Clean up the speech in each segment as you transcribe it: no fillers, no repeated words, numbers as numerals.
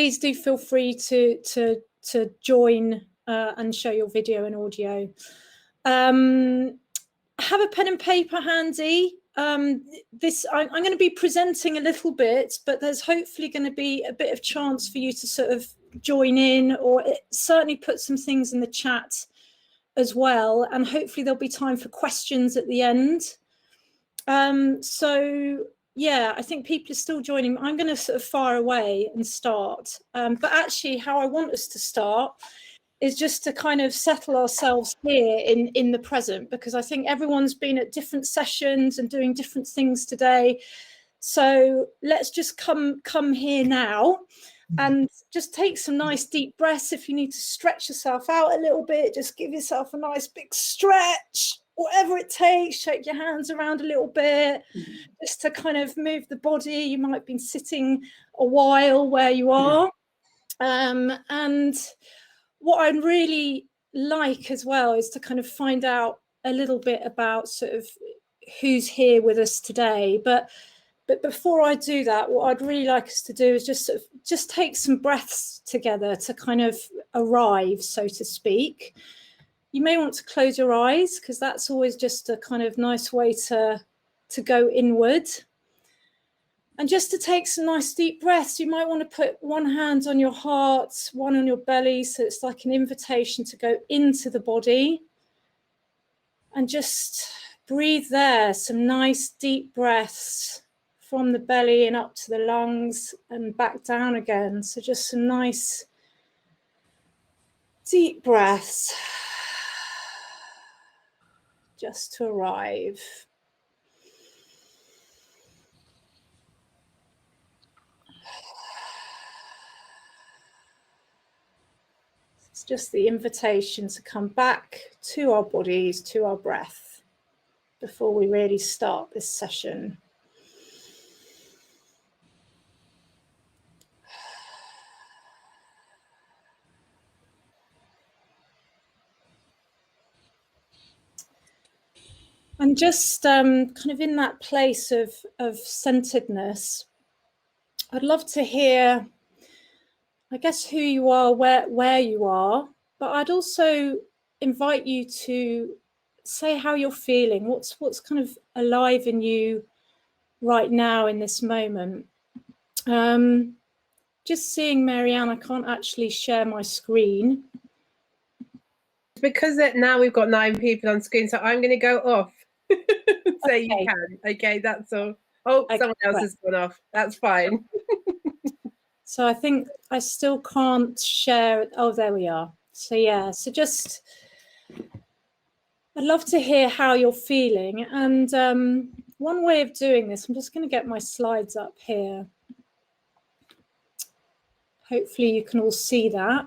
please do feel free to join and show your video and audio. Have a pen and paper handy. I'm going to be presenting a little bit, but there's hopefully going to be a bit of chance for you to sort of join in, or certainly put some things in the chat as well. And hopefully there'll be time for questions at the end. So yeah, I think people are still joining. I'm going to sort of fire away and start. But actually how I want us to start is just to kind of settle ourselves here in the present, because I think everyone's been at different sessions and doing different things today. So let's just come here now and just take some nice deep breaths. If you need to stretch yourself out a little bit, just give yourself a nice big stretch, whatever it takes. Shake your hands around a little bit, just to kind of move the body. You might have been sitting a while where you are. And what I'd really like as well is to kind of find out a little bit about sort of who's here with us today. But before I do that, what I'd really like us to do is just take some breaths together to kind of arrive, so to speak. You may want to close your eyes, because that's always just a kind of nice way to go inward. And just to take some nice deep breaths, you might want to put one hand on your heart, one on your belly, so it's like an invitation to go into the body. And just breathe there, some nice deep breaths from the belly and up to the lungs and back down again. So just some nice deep breaths just to arrive. It's just the invitation to come back to our bodies, to our breath, before we really start this session. And just kind of in that place of centeredness, I'd love to hear, I guess, who you are, where you are, but I'd also invite you to say how you're feeling. What's kind of alive in you right now in this moment. Just seeing Marianne, I can't actually share my screen. Because now we've got 9 people on screen, so I'm going to go off. So okay. You can. Okay, that's all. Oh, okay, someone else has gone off. That's fine. So I think I still can't share. Oh, there we are. So yeah, so just, I'd love to hear how you're feeling. And one way of doing this, I'm just going to get my slides up here. Hopefully you can all see that.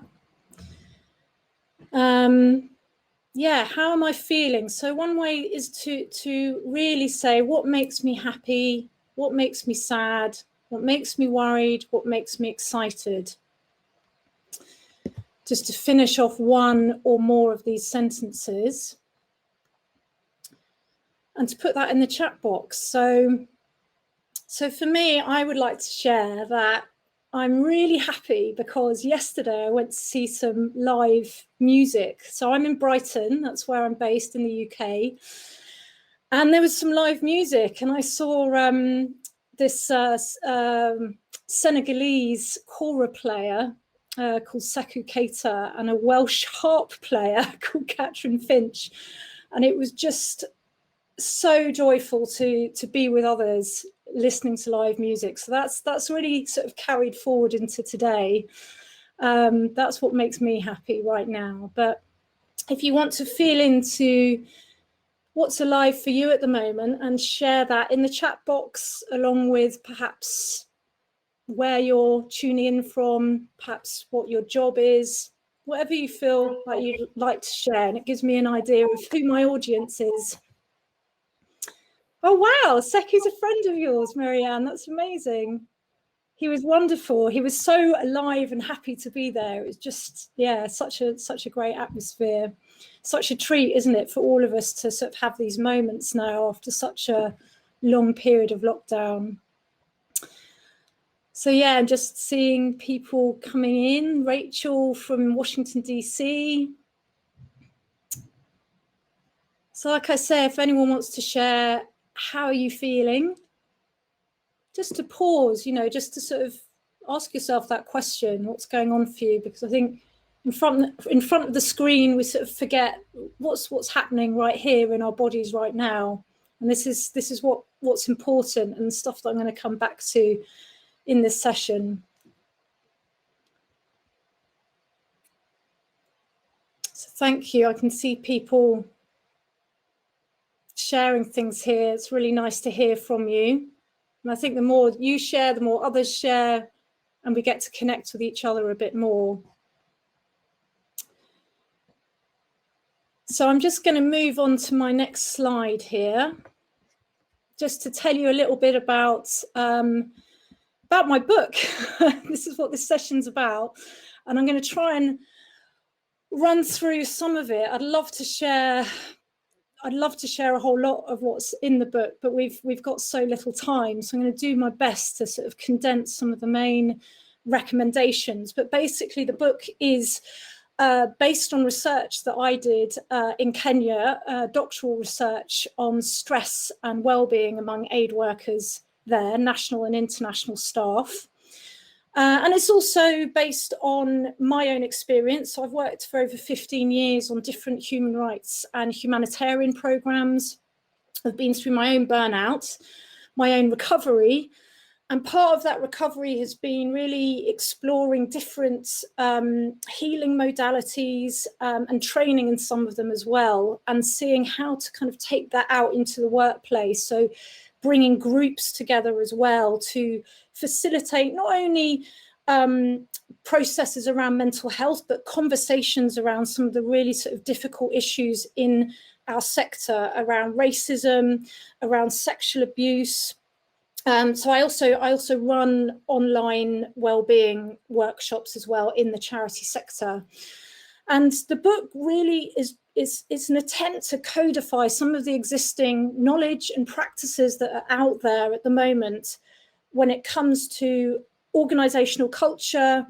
Yeah, how am I feeling? So one way is to really say what makes me happy, what makes me sad, what makes me worried, what makes me excited. Just to finish off one or more of these sentences. And to put that in the chat box. So for me, I would like to share that I'm really happy because yesterday I went to see some live music. So I'm in Brighton, that's where I'm based in the UK. And there was some live music and I saw this Senegalese kora player called Sekou Keita and a Welsh harp player called Catherine Finch. And it was just so joyful to be with others listening to live music. So that's really sort of carried forward into today. That's what makes me happy right now. But if you want to feel into what's alive for you at the moment and share that in the chat box, along with perhaps where you're tuning in from, perhaps what your job is, whatever you feel like you'd like to share. And it gives me an idea of who my audience is. Oh, wow. Sekou's a friend of yours, Marianne. That's amazing. He was wonderful. He was so alive and happy to be there. It was just, yeah, such a great atmosphere. Such a treat, isn't it, for all of us to sort of have these moments now after such a long period of lockdown. So yeah, I'm just seeing people coming in. Rachel from Washington, DC. So like I say, if anyone wants to share, how are you feeling? Just to pause, you know, just to sort of ask yourself that question, what's going on for you? Because I think in front of the screen, we sort of forget what's happening right here in our bodies right now. And this is what's important, and stuff that I'm going to come back to in this session. So thank you. I can see people sharing things here. It's really nice to hear from you. And I think the more you share, the more others share, and we get to connect with each other a bit more. So I'm just going to move on to my next slide here, just to tell you a little bit about my book. This is what this session's about. And I'm going to try and run through some of it. I'd love to share a whole lot of what's in the book, but we've got so little time. So I'm going to do my best to sort of condense some of the main recommendations. But basically the book is based on research that I did in Kenya, doctoral research on stress and well-being among aid workers there, national and international staff. And it's also based on my own experience. So I've worked for over 15 years on different human rights and humanitarian programs. I've been through my own burnout, my own recovery. And part of that recovery has been really exploring different healing modalities and training in some of them as well, and seeing how to kind of take that out into the workplace. So bringing groups together as well to facilitate not only processes around mental health, but conversations around some of the really sort of difficult issues in our sector around racism, around sexual abuse. So I also run online wellbeing workshops as well in the charity sector. And the book really is an attempt to codify some of the existing knowledge and practices that are out there at the moment when it comes to organisational culture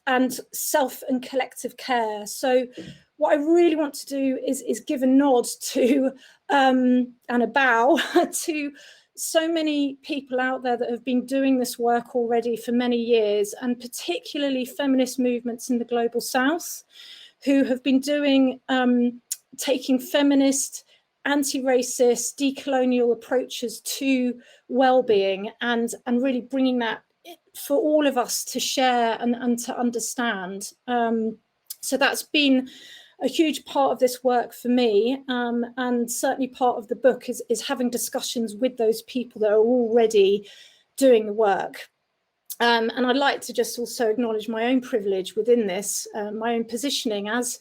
and self and collective care. So what I really want to do is give a nod to and a bow to so many people out there that have been doing this work already for many years, and particularly feminist movements in the global south, who have been doing taking feminist, anti-racist, decolonial approaches to well-being and really bringing that for all of us to share and to understand. So that's been a huge part of this work for me, and certainly part of the book is having discussions with those people that are already doing the work. And I'd like to just also acknowledge my own privilege within this, my own positioning as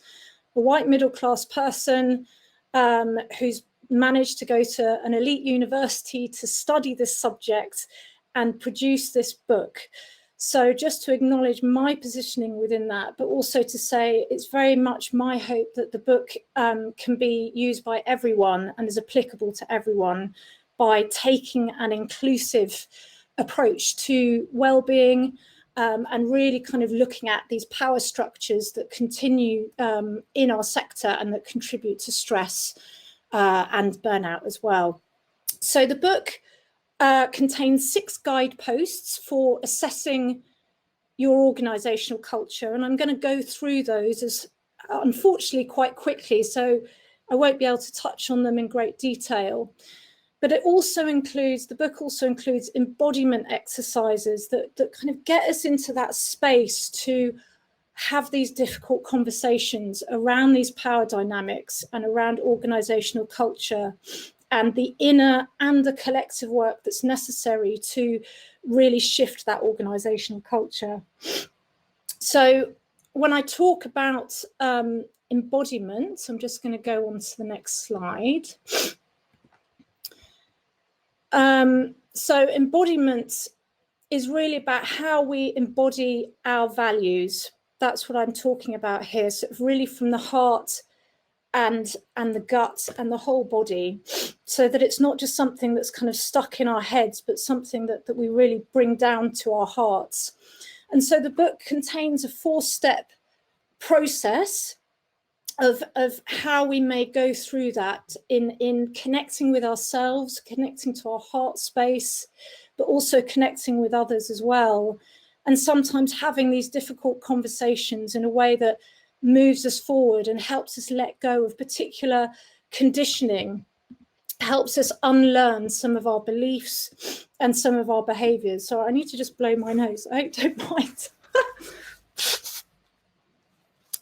a white middle-class person who's managed to go to an elite university to study this subject and produce this book. So just to acknowledge my positioning within that, but also to say it's very much my hope that the book can be used by everyone and is applicable to everyone by taking an inclusive approach to well-being and really kind of looking at these power structures that continue in our sector and that contribute to stress and burnout as well. So the book contains 6 guideposts for assessing your organisational culture, and I'm going to go through those as unfortunately quite quickly, so I won't be able to touch on them in great detail. But it also includes, the book also includes embodiment exercises that kind of get us into that space to have these difficult conversations around these power dynamics and around organisational culture and the inner and the collective work that's necessary to really shift that organisational culture. So when I talk about embodiment, I'm just going to go on to the next slide. So embodiment is really about how we embody our values. That's what I'm talking about here. So really from the heart and the gut and the whole body, so that it's not just something that's kind of stuck in our heads, but something that we really bring down to our hearts. And so the book contains a 4-step process of how we may go through that in connecting with ourselves, connecting to our heart space, but also connecting with others as well. And sometimes having these difficult conversations in a way that moves us forward and helps us let go of particular conditioning, helps us unlearn some of our beliefs and some of our behaviors. So I need to just blow my nose. I hope you don't mind.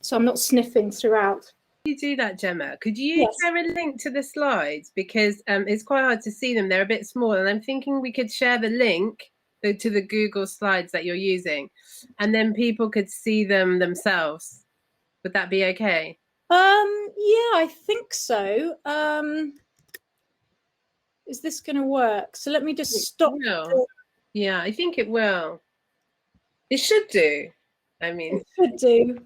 So I'm not sniffing throughout. You do that, Gemma. Could you share a link to the slides? Because it's quite hard to see them. They're a bit small. And I'm thinking we could share the link to the Google slides that you're using, and then people could see them themselves. Would that be okay? Yeah, I think so. Is this going to work? So let me just stop. Yeah, I think it will. It should do. I mean, it should do.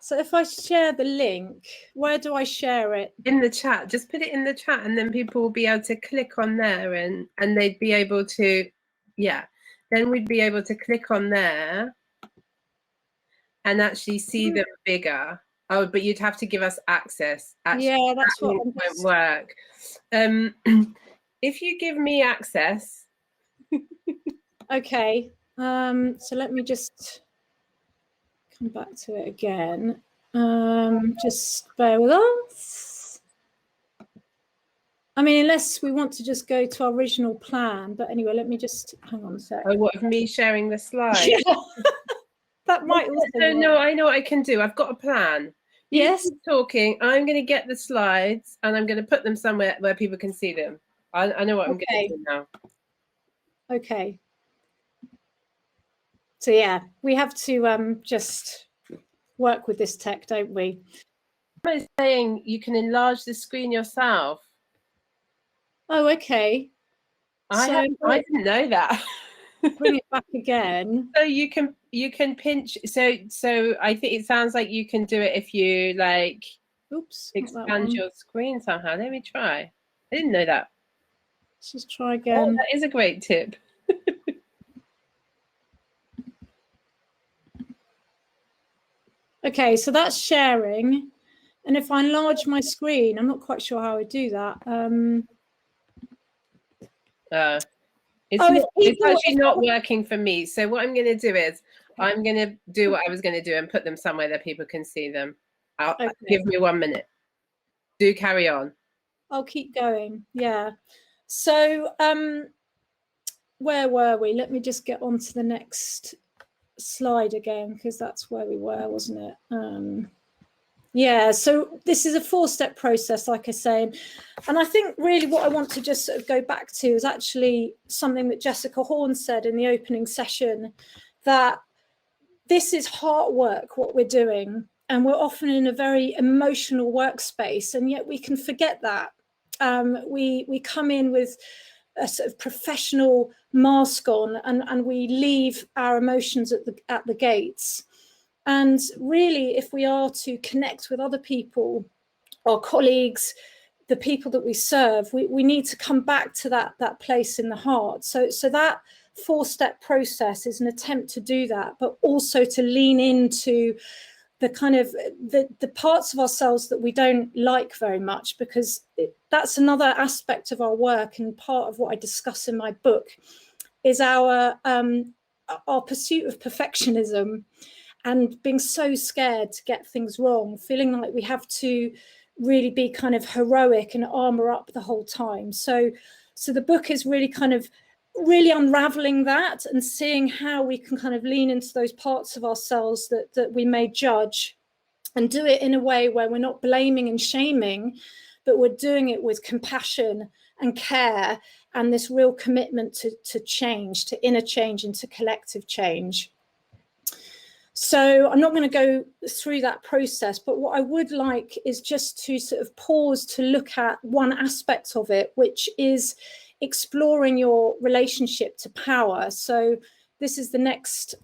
So if I share the link, where do I share it? In the chat. Just put it in the chat, and then people will be able to click on there, and they'd be able to, then we'd be able to click on there and actually see them bigger. Oh, but you'd have to give us access. Actually, that's what won't work. If you give me access. Okay. So let me just come back to it again. Just bear with us. I mean, unless we want to just go to our original plan. But anyway, let me just hang on a sec. Oh, what, of me sharing the slide? Yeah. That might also no, I know what I can do. I've got a plan. Yes. You keep talking. I'm going to get the slides and I'm going to put them somewhere where people can see them. I know what I'm going to do now. Okay. So yeah, we have to just work with this tech, don't we? I'm saying you can enlarge the screen yourself. Oh, okay. I didn't know that. Bring it back again. So you can pinch. So I think it sounds like you can do it if you like. Oops. Expand your screen somehow. Let me try. I didn't know that. Let's just try again. Oh, that is a great tip. Okay, so that's sharing. And if I enlarge my screen, I'm not quite sure how I do that. It's actually not working for me. So what I'm going to do is I'm going to do what I was going to do and put them somewhere that people can see them. Give me 1 minute. Do carry on. I'll keep going. Yeah. So where were we? Let me just get on to the next slide again, because that's where we were, wasn't it? Yeah, so this is a 4-step process, like I say, and I think really what I want to just sort of go back to is actually something that Jessica Horn said in the opening session, that this is heart work, what we're doing, and we're often in a very emotional workspace, and yet we can forget that. We come in with a sort of professional mask on, and we leave our emotions at the gates. And really, if we are to connect with other people, our colleagues, the people that we serve, we need to come back to that place in the heart. So that 4-step process is an attempt to do that, but also to lean into the kind of the parts of ourselves that we don't like very much, because that's another aspect of our work, and part of what I discuss in my book is our pursuit of perfectionism, and being so scared to get things wrong, feeling like we have to really be kind of heroic and armor up the whole time. So the book is really kind of really unraveling that and seeing how we can kind of lean into those parts of ourselves that we may judge, and do it in a way where we're not blaming and shaming, but we're doing it with compassion and care and this real commitment to change, to inner change and to collective change. So I'm not going to go through that process, but what I would like is just to sort of pause to look at one aspect of it, which is exploring your relationship to power. So this is the next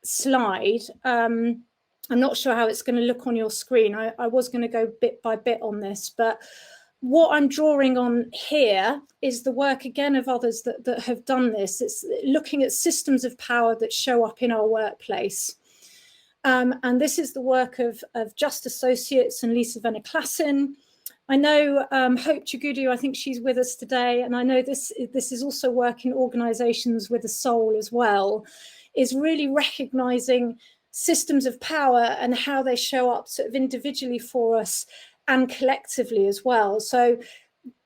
slide. I'm not sure how it's going to look on your screen. I was going to go bit by bit on this, but what I'm drawing on here is the work again of others that have done this. It's looking at systems of power that show up in our workplace. And this is the work of Just Associates and Lisa Venner-Klassen. I know Hope Chigudu, I think she's with us today, and I know this is also work in organisations with a soul as well, is really recognising systems of power and how they show up sort of individually for us and collectively as well. So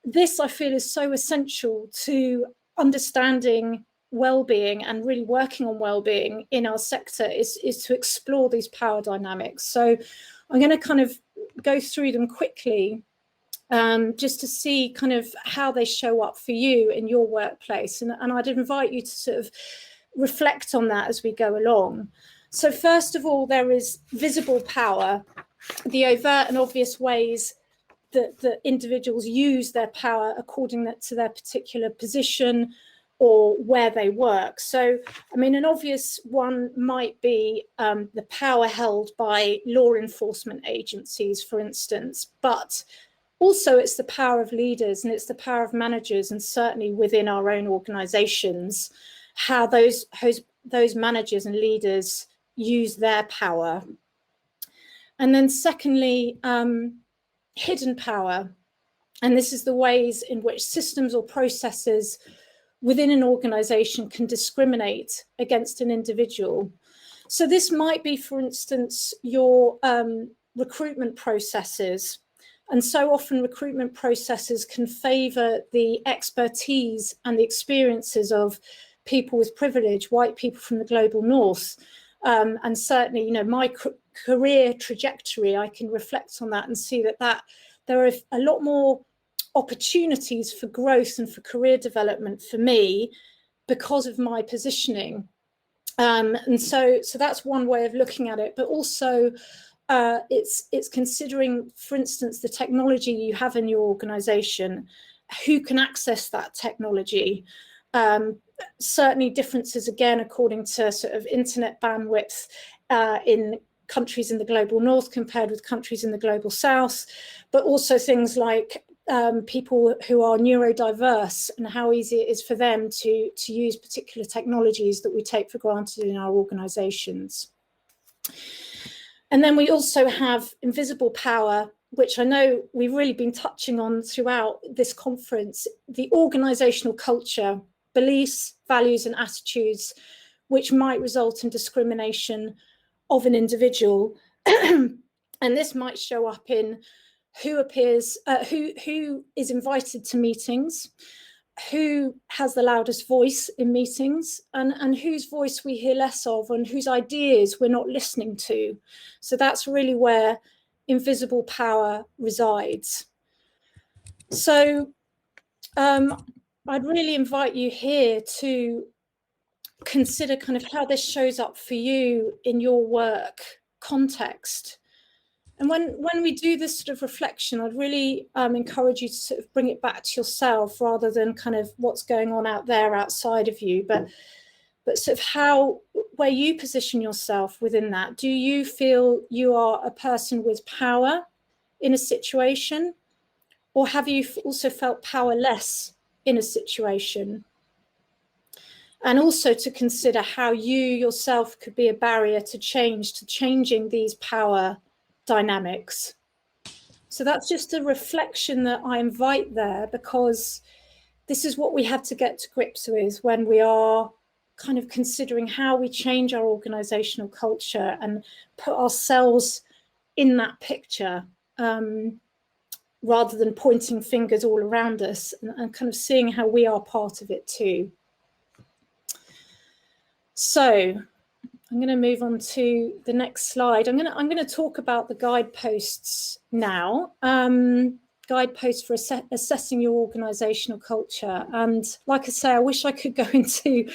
this, I feel, is so essential to understanding well-being and really working on well-being in our sector is to explore these power dynamics. So I'm going to kind of go through them quickly, just to see kind of how they show up for you in your workplace. And I'd invite you to sort of reflect on that as we go along. So first of all, there is visible power, the overt and obvious ways that individuals use their power according to their particular position or where they work. So, I mean, an obvious one might be the power held by law enforcement agencies, for instance, but also it's the power of leaders and it's the power of managers, and certainly within our own organisations, how those managers and leaders use their power. And then secondly, hidden power. And this is the ways in which systems or processes within an organisation can discriminate against an individual. So this might be, for instance, your recruitment processes. And so often recruitment processes can favour the expertise and the experiences of people with privilege, white people from the global north. And certainly, you know, my career trajectory, I can reflect on that and see that there are a lot more opportunities for growth and for career development for me because of my positioning. And so that's one way of looking at it, but also it's considering, for instance, the technology you have in your organisation, who can access that technology. Certainly differences, again, according to sort of internet bandwidth in countries in the global north compared with countries in the global south, but also things like people who are neurodiverse and how easy it is for them to use particular technologies that we take for granted in our organisations. And then we also have invisible power, which I know we've really been touching on throughout this conference, the organisational culture, beliefs, values and attitudes, which might result in discrimination of an individual. And this might show up in who appears, who is invited to meetings, who has the loudest voice in meetings, and whose voice we hear less of, and whose ideas we're not listening to. So that's really where invisible power resides. So I'd really invite you here to consider kind of how this shows up for you in your work context. And when we do this sort of reflection, I'd really encourage you to sort of bring it back to yourself rather than kind of what's going on out there outside of you, but sort of where you position yourself within that. Do you feel you are a person with power in a situation, or have you also felt powerless in a situation? And also to consider how you yourself could be a barrier to changing these power dynamics. So that's just a reflection that I invite there, because this is what we have to get to grips with when we are kind of considering how we change our organisational culture and put ourselves in that picture, rather than pointing fingers all around us, and kind of seeing how we are part of it too. So I'm going to move on to the next slide. I'm going to talk about the guideposts now. Guideposts for assessing your organisational culture. And like I say, I wish I could go into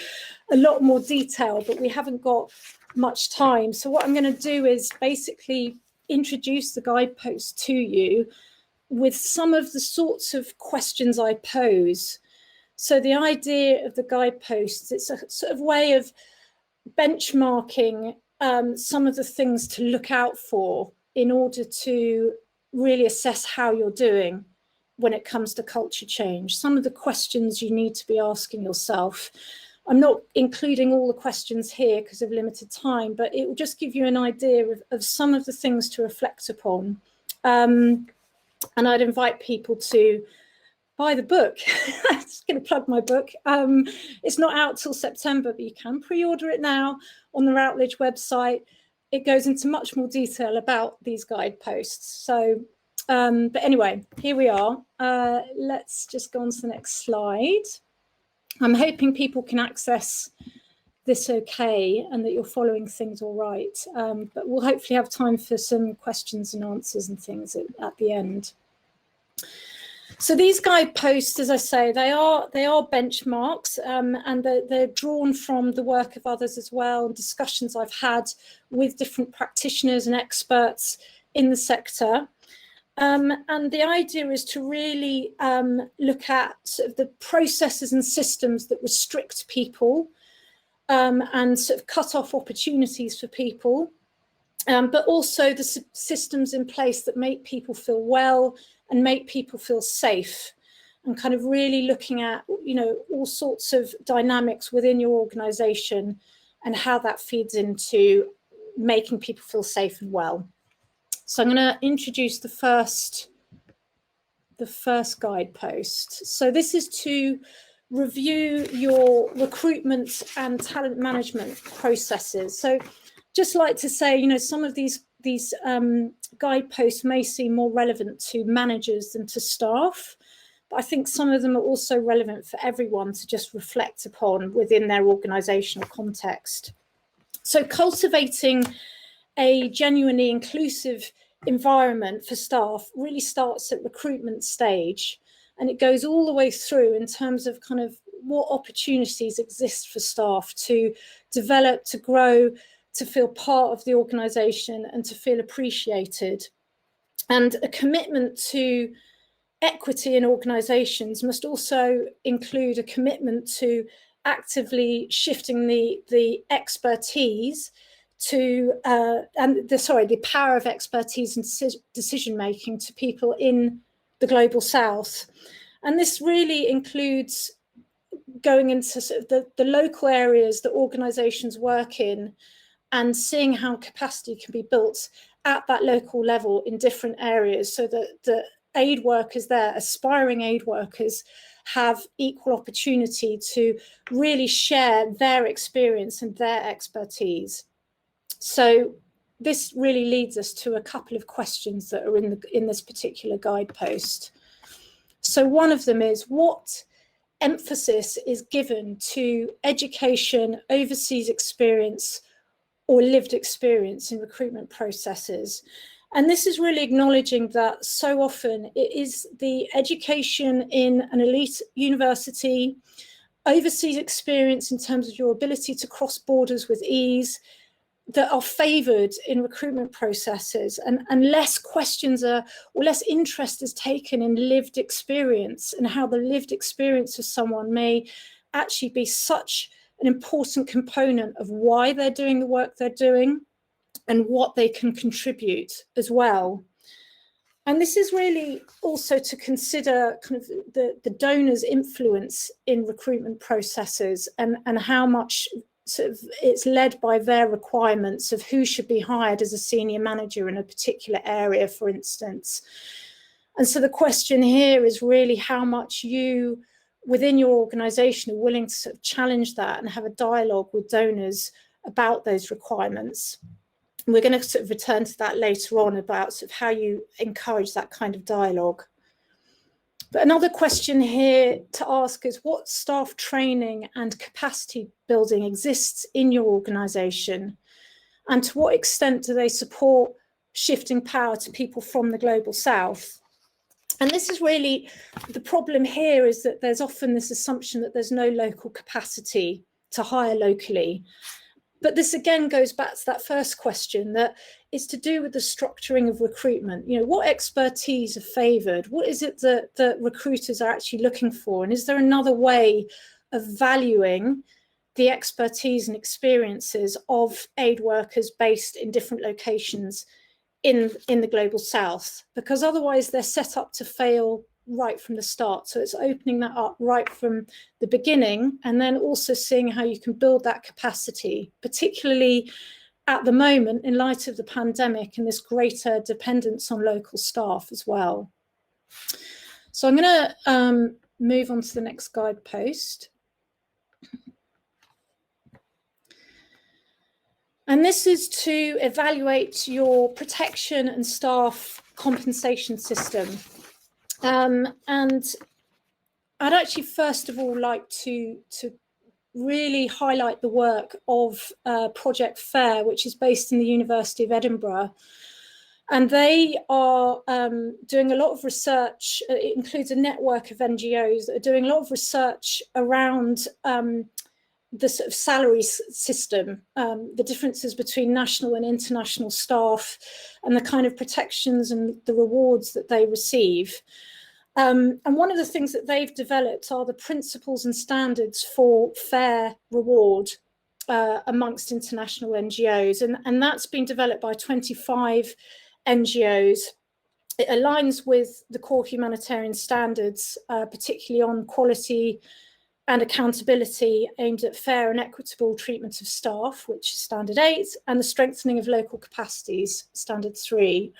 a lot more detail, but we haven't got much time. So what I'm going to do is basically introduce the guideposts to you with some of the sorts of questions I pose. So the idea of the guideposts, it's a sort of way of benchmarking some of the things to look out for in order to really assess how you're doing when it comes to culture change. Some of the questions you need to be asking yourself. I'm not including all the questions here because of limited time, but it will just give you an idea of some of the things to reflect upon. And I'd invite people to buy the book. I'm just going to plug my book. It's not out till September, but you can pre-order it now on the Routledge website. It goes into much more detail about these guideposts. So, but anyway, here we are. Let's just go on to the next slide. I'm hoping people can access this okay and that you're following things all right. But we'll hopefully have time for some questions and answers and things at the end. So these guideposts, as I say, they are benchmarks, and they're drawn from the work of others as well, and discussions I've had with different practitioners and experts in the sector. And the idea is to really look at sort of the processes and systems that restrict people and sort of cut off opportunities for people, but also the systems in place that make people feel well and make people feel safe, and kind of really looking at, you know, all sorts of dynamics within your organisation and how that feeds into making people feel safe and well. So I'm going to introduce the first guidepost. So this is to review your recruitment and talent management processes. So just like to say, you know, some of these guideposts may seem more relevant to managers than to staff, but I think some of them are also relevant for everyone to just reflect upon within their organisational context. So cultivating a genuinely inclusive environment for staff really starts at recruitment stage, and it goes all the way through in terms of kind of what opportunities exist for staff to develop, to grow, to feel part of the organisation and to feel appreciated. And a commitment to equity in organisations must also include a commitment to actively shifting the expertise to the power of expertise and decision making to people in the global south. And this really includes going into sort of the local areas that organisations work in and seeing how capacity can be built at that local level in different areas, so that the aid workers there, aspiring aid workers, have equal opportunity to really share their experience and their expertise. So this really leads us to a couple of questions that are in this particular guidepost. So one of them is, what emphasis is given to education, overseas experience, or lived experience in recruitment processes? And this is really acknowledging that so often it is the education in an elite university, overseas experience in terms of your ability to cross borders with ease, that are favoured in recruitment processes, and less questions are, or less interest is taken in lived experience and how the lived experience of someone may actually be such an important component of why they're doing the work they're doing and what they can contribute as well. And this is really also to consider kind of the donor's influence in recruitment processes, and how much sort of it's led by their requirements of who should be hired as a senior manager in a particular area, for instance. And so the question here is really how much you within your organisation are willing to sort of challenge that and have a dialogue with donors about those requirements. And we're going to sort of return to that later on about sort of how you encourage that kind of dialogue. But another question here to ask is, what staff training and capacity building exists in your organisation, and to what extent do they support shifting power to people from the global south? And this is really the problem here, is that there's often this assumption that there's no local capacity to hire locally. But this again goes back to that first question, that it's to do with the structuring of recruitment. You know, what expertise are favoured? What is it that recruiters are actually looking for? And is there another way of valuing the expertise and experiences of aid workers based in different locations in the Global South, because otherwise they're set up to fail right from the start. So it's opening that up right from the beginning, and then also seeing how you can build that capacity, particularly at the moment in light of the pandemic and this greater dependence on local staff as well. So I'm going to move on to the next guidepost. And this is to evaluate your protection and staff compensation system. And I'd actually first of all like to really highlight the work of Project FAIR, which is based in the University of Edinburgh. And they are doing a lot of research. It includes a network of NGOs that are doing a lot of research around the sort of salary system, the differences between national and international staff, and the kind of protections and the rewards that they receive. And one of the things that they've developed are the principles and standards for fair reward amongst international NGOs. And that's been developed by 25 NGOs. It aligns with the core humanitarian standards, particularly on quality and accountability, aimed at fair and equitable treatment of staff, which is standard 8, and the strengthening of local capacities, standard 3.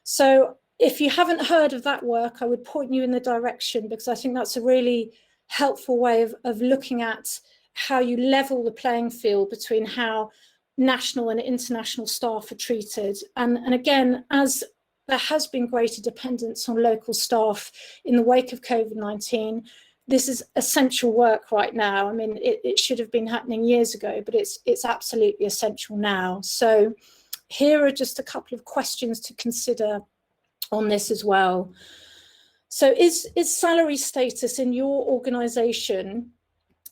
So if you haven't heard of that work, I would point you in the direction, because I think that's a really helpful way of looking at how you level the playing field between how national and international staff are treated. And again, as there has been greater dependence on local staff in the wake of COVID-19, this is essential work right now. I mean, it should have been happening years ago, but it's absolutely essential now. So here are just a couple of questions to consider on this as well. So is salary status in your organisation,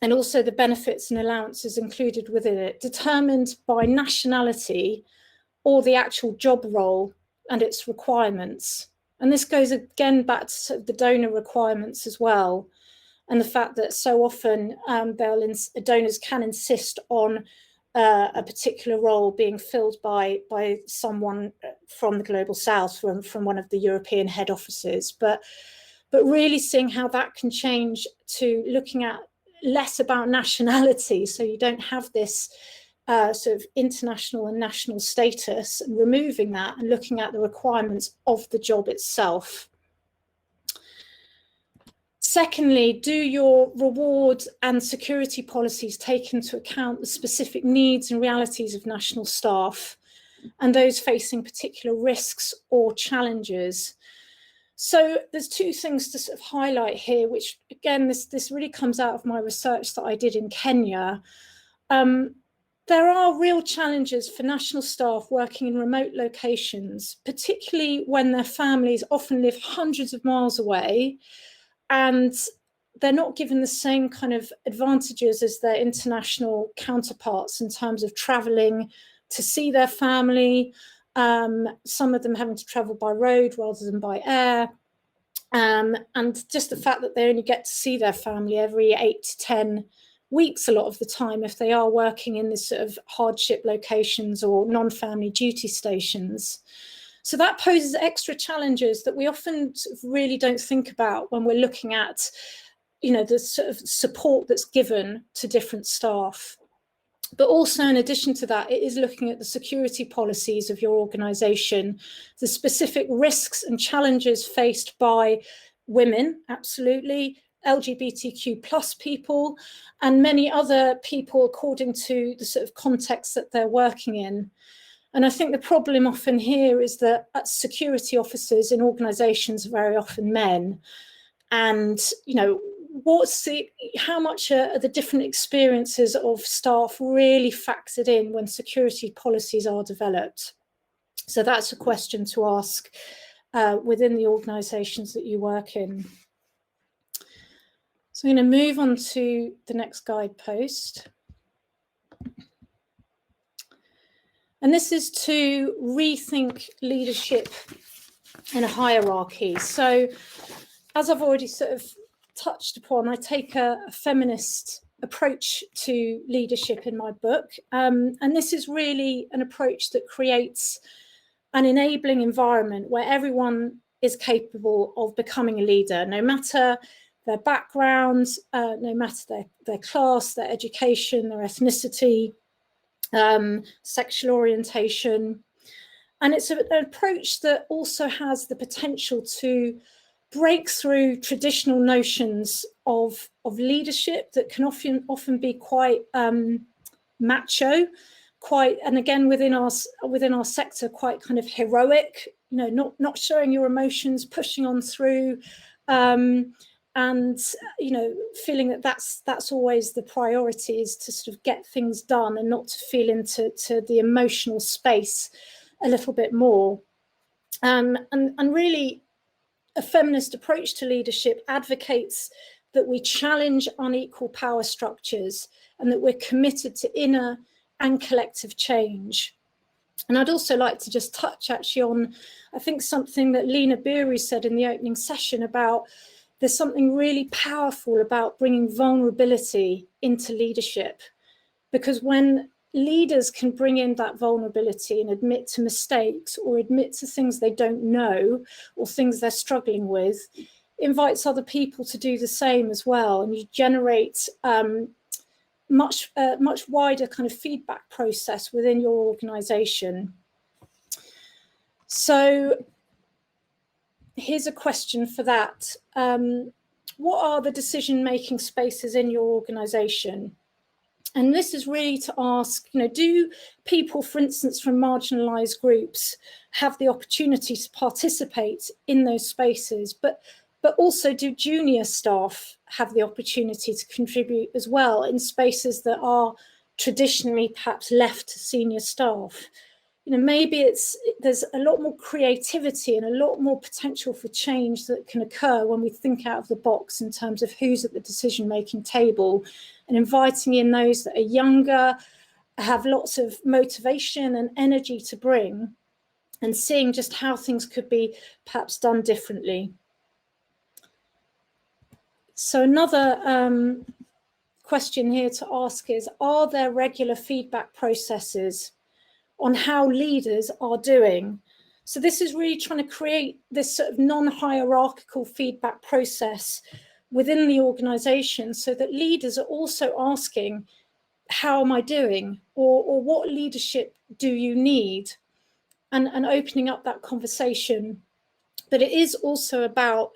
and also the benefits and allowances included within it, determined by nationality or the actual job role and its requirements? And this goes again back to the donor requirements as well, and the fact that so often donors can insist on a particular role being filled by someone from the Global South, from one of the European head offices, but really seeing how that can change to looking at less about nationality, so you don't have this sort of international and national status, and removing that and looking at the requirements of the job itself. Secondly, do your reward and security policies take into account the specific needs and realities of national staff and those facing particular risks or challenges? So there's two things to sort of highlight here, which again, this really comes out of my research that I did in Kenya. There are real challenges for national staff working in remote locations, particularly when their families often live hundreds of miles away, and they're not given the same kind of advantages as their international counterparts in terms of travelling to see their family, some of them having to travel by road rather than by air, and just the fact that they only get to see their family every 8 to 10 weeks a lot of the time if they are working in this sort of hardship locations or non-family duty stations. So that poses extra challenges that we often sort of really don't think about when we're looking at, the sort of support that's given to different staff. But also, in addition to that, it is looking at the security policies of your organisation, the specific risks and challenges faced by women, absolutely, LGBTQ plus people, and many other people according to the sort of context that they're working in. And I think the problem often here is that security officers in organisations are very often men. And, how much are the different experiences of staff really factored in when security policies are developed? So that's a question to ask within the organisations that you work in. So I'm going to move on to the next guidepost. And this is to rethink leadership in a hierarchy. So as I've already sort of touched upon, I take a feminist approach to leadership in my book. And this is really an approach that creates an enabling environment where everyone is capable of becoming a leader, no matter their background, no matter their class, their education, their ethnicity, sexual orientation. And it's an approach that also has the potential to break through traditional notions of leadership that can often be quite macho, and again within our sector, quite kind of heroic. Not showing your emotions, pushing on through, and feeling that that's always the priority, is to sort of get things done and not to feel into the emotional space a little bit more. And really, a feminist approach to leadership advocates that we challenge unequal power structures and that we're committed to inner and collective change. And I'd also like to just touch actually on, I think, something that Lena Beery said in the opening session about there's something really powerful about bringing vulnerability into leadership, because when leaders can bring in that vulnerability and admit to mistakes or admit to things they don't know or things they're struggling with, invites other people to do the same as well. And you generate much wider kind of feedback process within your organization. So here's a question for that. What are the decision-making spaces in your organization? And this is really to ask, do people, for instance, from marginalized groups have the opportunity to participate in those spaces? But also, do junior staff have the opportunity to contribute as well in spaces that are traditionally perhaps left to senior staff? Maybe there's a lot more creativity and a lot more potential for change that can occur when we think out of the box in terms of who's at the decision-making table, and inviting in those that are younger, have lots of motivation and energy to bring, and seeing just how things could be perhaps done differently. So another question here to ask is, are there regular feedback processes on how leaders are doing? So this is really trying to create this sort of non-hierarchical feedback process within the organization, so that leaders are also asking, how am I doing? Or what leadership do you need? And opening up that conversation. But it is also about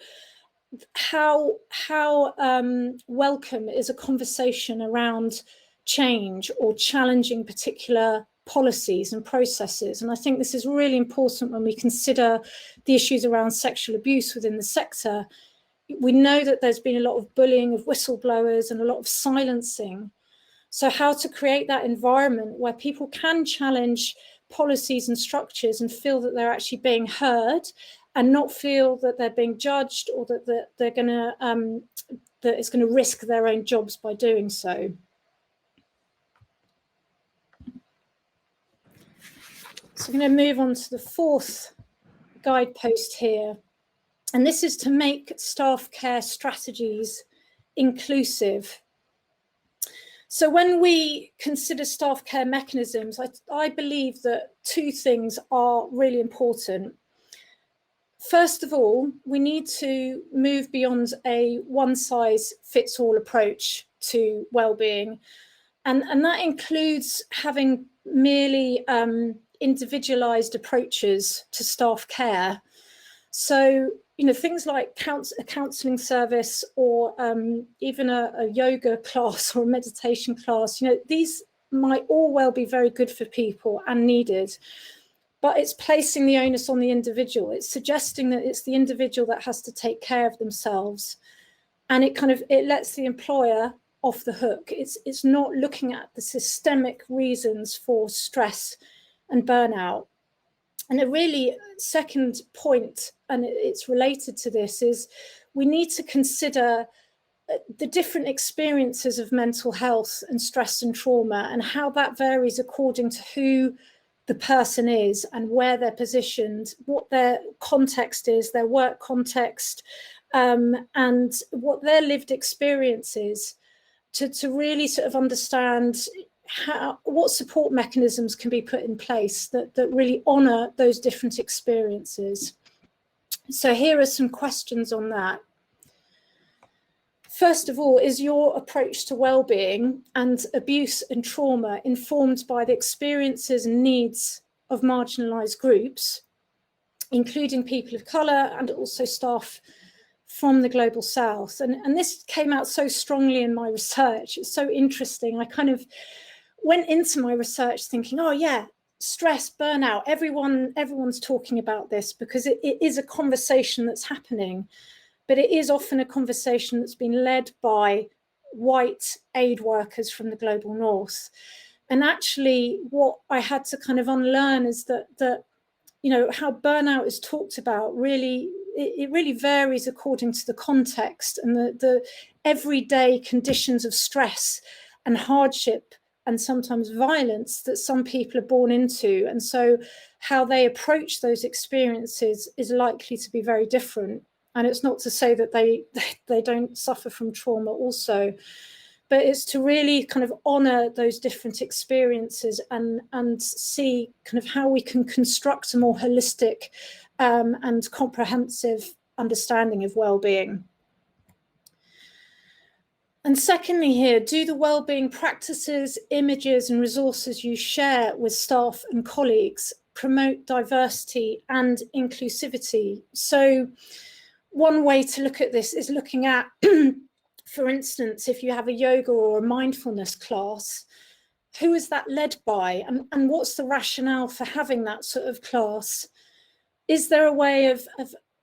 how welcome is a conversation around change or challenging particular policies and processes. And I think this is really important when we consider the issues around sexual abuse within the sector. We know that there's been a lot of bullying of whistleblowers and a lot of silencing. So how to create that environment where people can challenge policies and structures and feel that they're actually being heard, and not feel that they're being judged, or that they're going to that it's going to risk their own jobs by doing so. So I'm going to move on to the fourth guidepost here. And this is to make staff care strategies inclusive. So when we consider staff care mechanisms, I believe that two things are really important. First of all, we need to move beyond a one-size-fits-all approach to well-being. And that includes having merely individualized approaches to staff care. So, things like a counselling service, or even a yoga class or a meditation class, these might all well be very good for people and needed, but it's placing the onus on the individual. It's suggesting that it's the individual that has to take care of themselves, and it lets the employer off the hook. It's not looking at the systemic reasons for stress and burnout. And a really second point, and it's related to this, is we need to consider the different experiences of mental health and stress and trauma, and how that varies according to who the person is and where they're positioned, what their context is, their work context, and what their lived experience is. to really sort of understand what support mechanisms can be put in place that really honour those different experiences. So here are some questions on that. First of all, is your approach to well-being and abuse and trauma informed by the experiences and needs of marginalised groups, including people of colour and also staff from the Global South? And this came out so strongly in my research. It's so interesting. I kind of went into my research thinking, oh yeah, stress, burnout, everyone's talking about this because it is a conversation that's happening, but it is often a conversation that's been led by white aid workers from the Global North. And actually what I had to kind of unlearn is that you know, how burnout is talked about really, it really varies according to the context and the everyday conditions of stress and hardship and sometimes violence that some people are born into. And so how they approach those experiences is likely to be very different. And it's not to say that they don't suffer from trauma also, but it's to really kind of honour those different experiences and see kind of how we can construct a more holistic and comprehensive understanding of well-being. And secondly here, do the well-being practices, images and resources you share with staff and colleagues promote diversity and inclusivity? So one way to look at this is looking at, for instance, if you have a yoga or a mindfulness class, who is that led by? And what's the rationale for having that sort of class? Is there a way of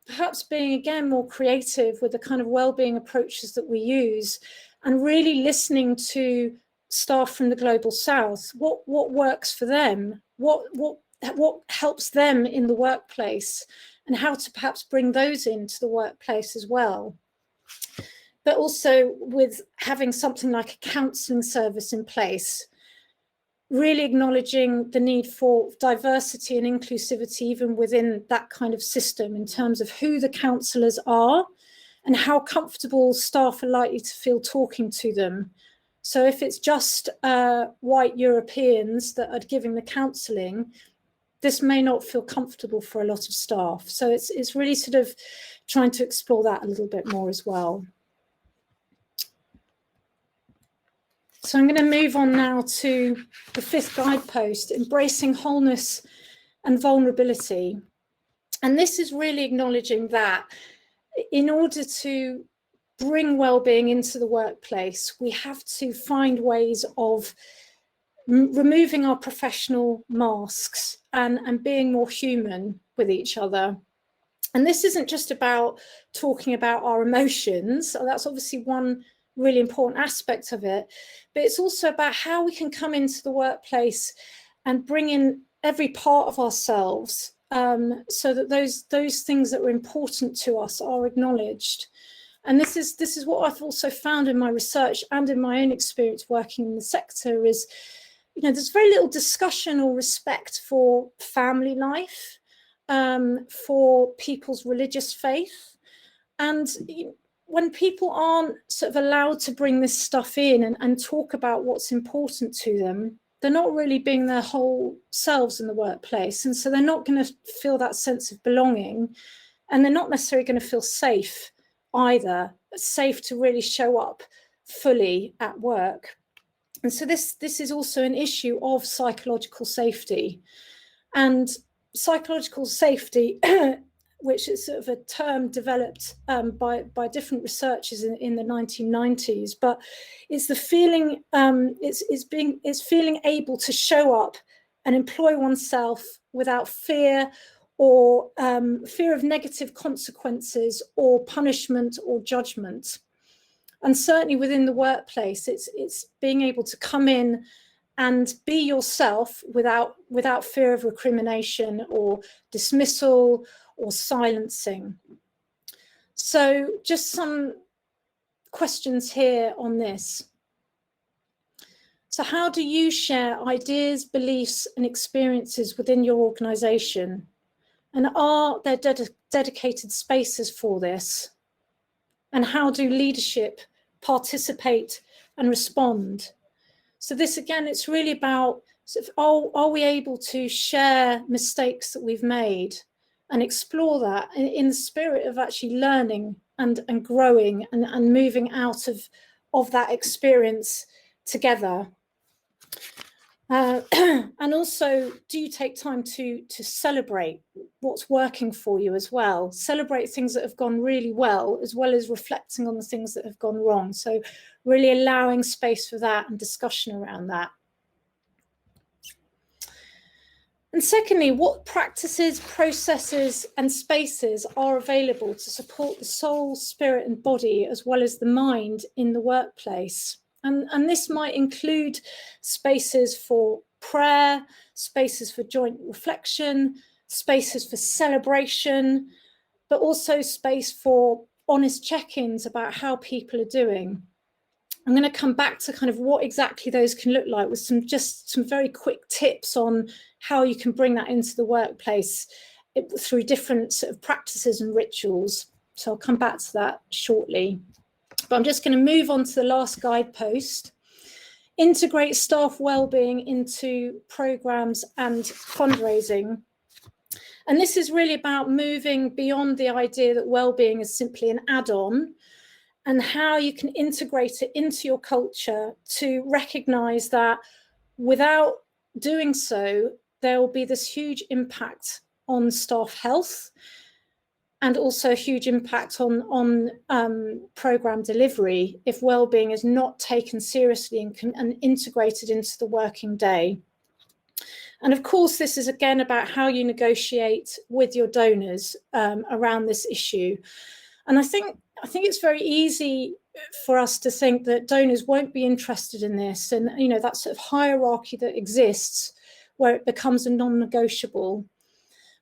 perhaps being, again, more creative with the kind of well-being approaches that we use and really listening to staff from the Global South? What works for them? What helps them in the workplace? And how to perhaps bring those into the workplace as well. But also with having something like a counselling service in place, really acknowledging the need for diversity and inclusivity even within that kind of system in terms of who the counsellors are and how comfortable staff are likely to feel talking to them. So if it's just white Europeans that are giving the counselling, this may not feel comfortable for a lot of staff. So it's really sort of trying to explore that a little bit more as well. So I'm going to move on now to the fifth guidepost, embracing wholeness and vulnerability. And this is really acknowledging that in order to bring well-being into the workplace, we have to find ways of removing our professional masks and being more human with each other. And this isn't just about talking about our emotions. So that's obviously one really important aspect of it, but it's also about how we can come into the workplace and bring in every part of ourselves so that those things that are important to us are acknowledged. And this is what I've also found in my research and in my own experience working in the sector is, you know, there's very little discussion or respect for family life, for people's religious faith. And when people aren't sort of allowed to bring this stuff in and talk about what's important to them, they're not really being their whole selves in the workplace. And so they're not going to feel that sense of belonging, and they're not necessarily going to feel safe either, safe to really show up fully at work. And so this is also an issue of psychological safety. And psychological safety, which is sort of a term developed by different researchers in the 1990s, but it's the feeling, it's feeling able to show up and employ oneself without fear or fear of negative consequences or punishment or judgment. And certainly within the workplace, it's being able to come in and be yourself without fear of recrimination or dismissal or silencing. So just some questions here on this. So how do you share ideas, beliefs and experiences within your organisation? And are there dedicated spaces for this? And how do leadership participate and respond. So this, again, it's really about sort of, are we able to share mistakes that we've made and explore that in the spirit of actually learning and growing and moving out of that experience together. And also, do you take time to celebrate what's working for you as well? Celebrate things that have gone really well as reflecting on the things that have gone wrong. So really allowing space for that and discussion around that. And secondly, what practices, processes, and spaces are available to support the soul, spirit, and body, as well as the mind in the workplace? And this might include spaces for prayer, spaces for joint reflection, spaces for celebration, but also space for honest check-ins about how people are doing. I'm going to come back to kind of what exactly those can look like with some very quick tips on how you can bring that into the workplace through different sort of practices and rituals. So I'll come back to that shortly. But I'm just going to move on to the last guidepost. Integrate staff wellbeing into programs and fundraising. And this is really about moving beyond the idea that wellbeing is simply an add-on, and how you can integrate it into your culture to recognize that without doing so, there will be this huge impact on staff health, and also a huge impact on program delivery if wellbeing is not taken seriously and integrated into the working day. And of course, this is again about how you negotiate with your donors around this issue. And I think it's very easy for us to think that donors won't be interested in this, and that sort of hierarchy that exists where it becomes a non-negotiable.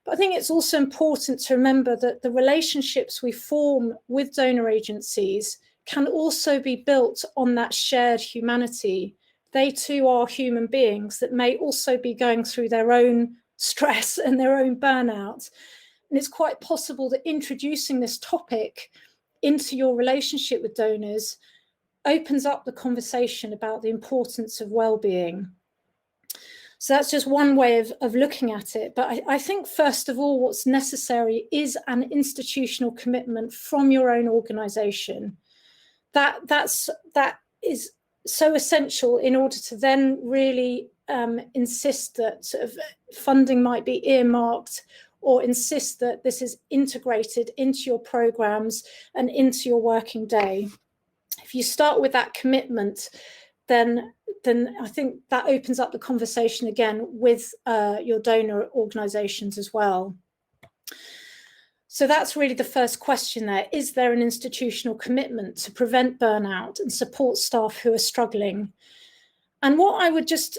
But I think it's also important to remember that the relationships we form with donor agencies can also be built on that shared humanity. They too are human beings that may also be going through their own stress and their own burnout. And it's quite possible that introducing this topic into your relationship with donors opens up the conversation about the importance of well-being. So that's just one way of looking at it. But I think, first of all, what's necessary is an institutional commitment from your own organisation. That is so essential in order to then really insist that sort of funding might be earmarked, or insist that this is integrated into your programs and into your working day. If you start with that commitment, then I think that opens up the conversation again with your donor organisations as well. So that's really the first question there. Is there an institutional commitment to prevent burnout and support staff who are struggling? And what I would just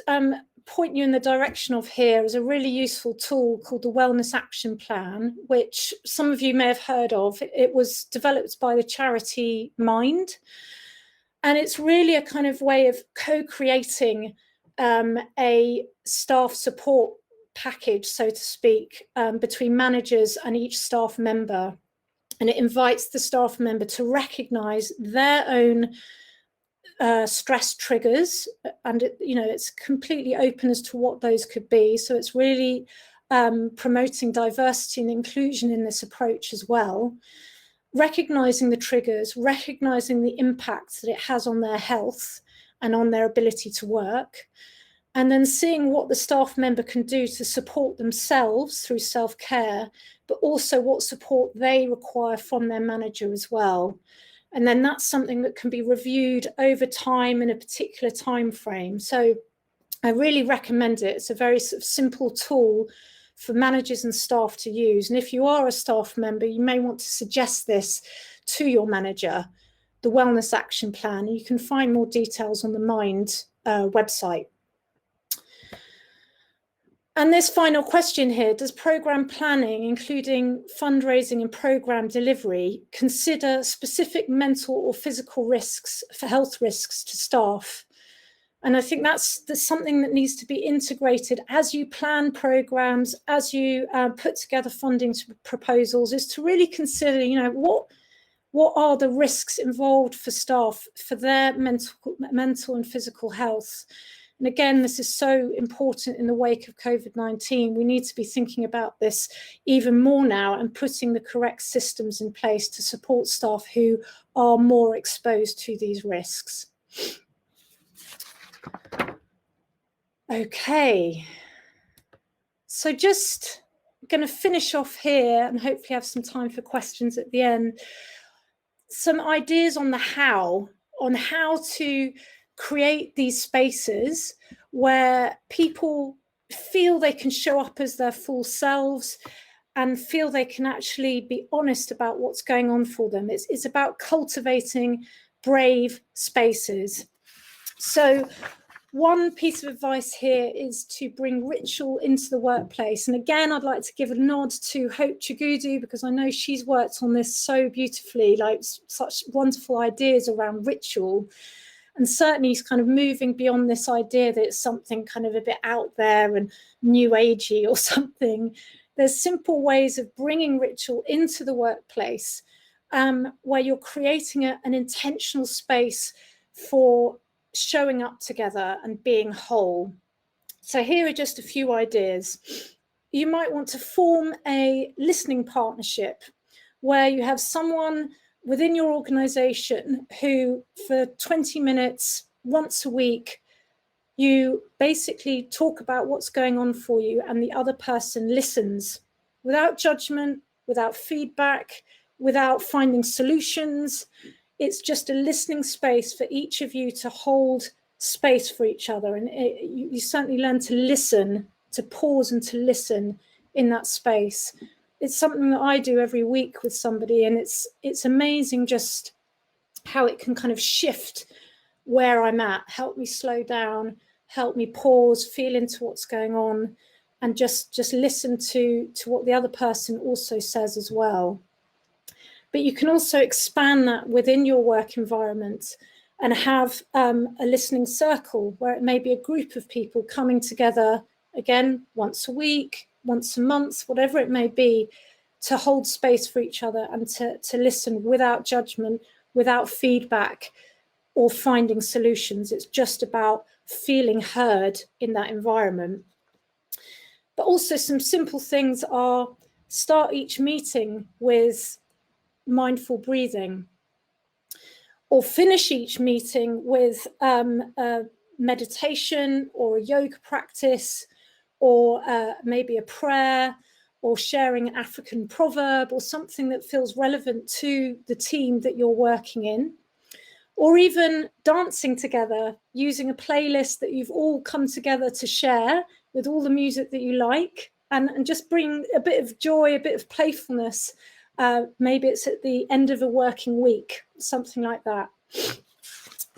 point you in the direction of here is a really useful tool called the Wellness Action Plan, which some of you may have heard of. It was developed by the charity Mind. And it's really a kind of way of co-creating a staff support package, so to speak, between managers and each staff member. And it invites the staff member to recognise their own stress triggers, and it's completely open as to what those could be. So it's really promoting diversity and inclusion in this approach as well. Recognising the triggers, recognising the impact that it has on their health and on their ability to work, and then seeing what the staff member can do to support themselves through self-care, but also what support they require from their manager as well. And then that's something that can be reviewed over time in a particular time frame. So I really recommend it. It's a very sort of simple tool for managers and staff to use. And if you are a staff member, you may want to suggest this to your manager, the Wellness Action Plan. You can find more details on the Mind website. And this final question here, does program planning, including fundraising and program delivery, consider specific mental or physical risks for health risks to staff? And I think that's something that needs to be integrated as you plan programs, as you put together funding proposals, is to really consider, What are the risks involved for staff, for their mental and physical health? And again, this is so important in the wake of COVID-19. We need to be thinking about this even more now and putting the correct systems in place to support staff who are more exposed to these risks. Okay, so just going to finish off here and hopefully have some time for questions at the end. Some ideas on how to create these spaces where people feel they can show up as their full selves and feel they can actually be honest about what's going on for them. It's about cultivating brave spaces. So one piece of advice here is to bring ritual into the workplace. And again, I'd like to give a nod to Hope Chigudu, because I know she's worked on this so beautifully, like such wonderful ideas around ritual. And certainly he's kind of moving beyond this idea that it's something kind of a bit out there and new agey or something. There's simple ways of bringing ritual into the workplace where you're creating an intentional space for showing up together and being whole. So here are just a few ideas. You might want to form a listening partnership where you have someone within your organization who for 20 minutes once a week, you basically talk about what's going on for you and the other person listens without judgment, without feedback, without finding solutions. It's just a listening space for each of you to hold space for each other. And you certainly learn to listen, to pause and to listen in that space. It's something that I do every week with somebody, and it's amazing just how it can kind of shift where I'm at, help me slow down, help me pause, feel into what's going on, and just listen to what the other person also says as well. But you can also expand that within your work environment and have a listening circle where it may be a group of people coming together, again, once a week, once a month, whatever it may be, to hold space for each other and to listen without judgment, without feedback or finding solutions. It's just about feeling heard in that environment. But also some simple things are start each meeting with mindful breathing, or finish each meeting with a meditation or a yoga practice, or maybe a prayer, or sharing an African proverb or something that feels relevant to the team that you're working in, or even dancing together using a playlist that you've all come together to share with all the music that you like, and just bring a bit of joy, a bit of playfulness. Maybe it's at the end of a working week, something like that.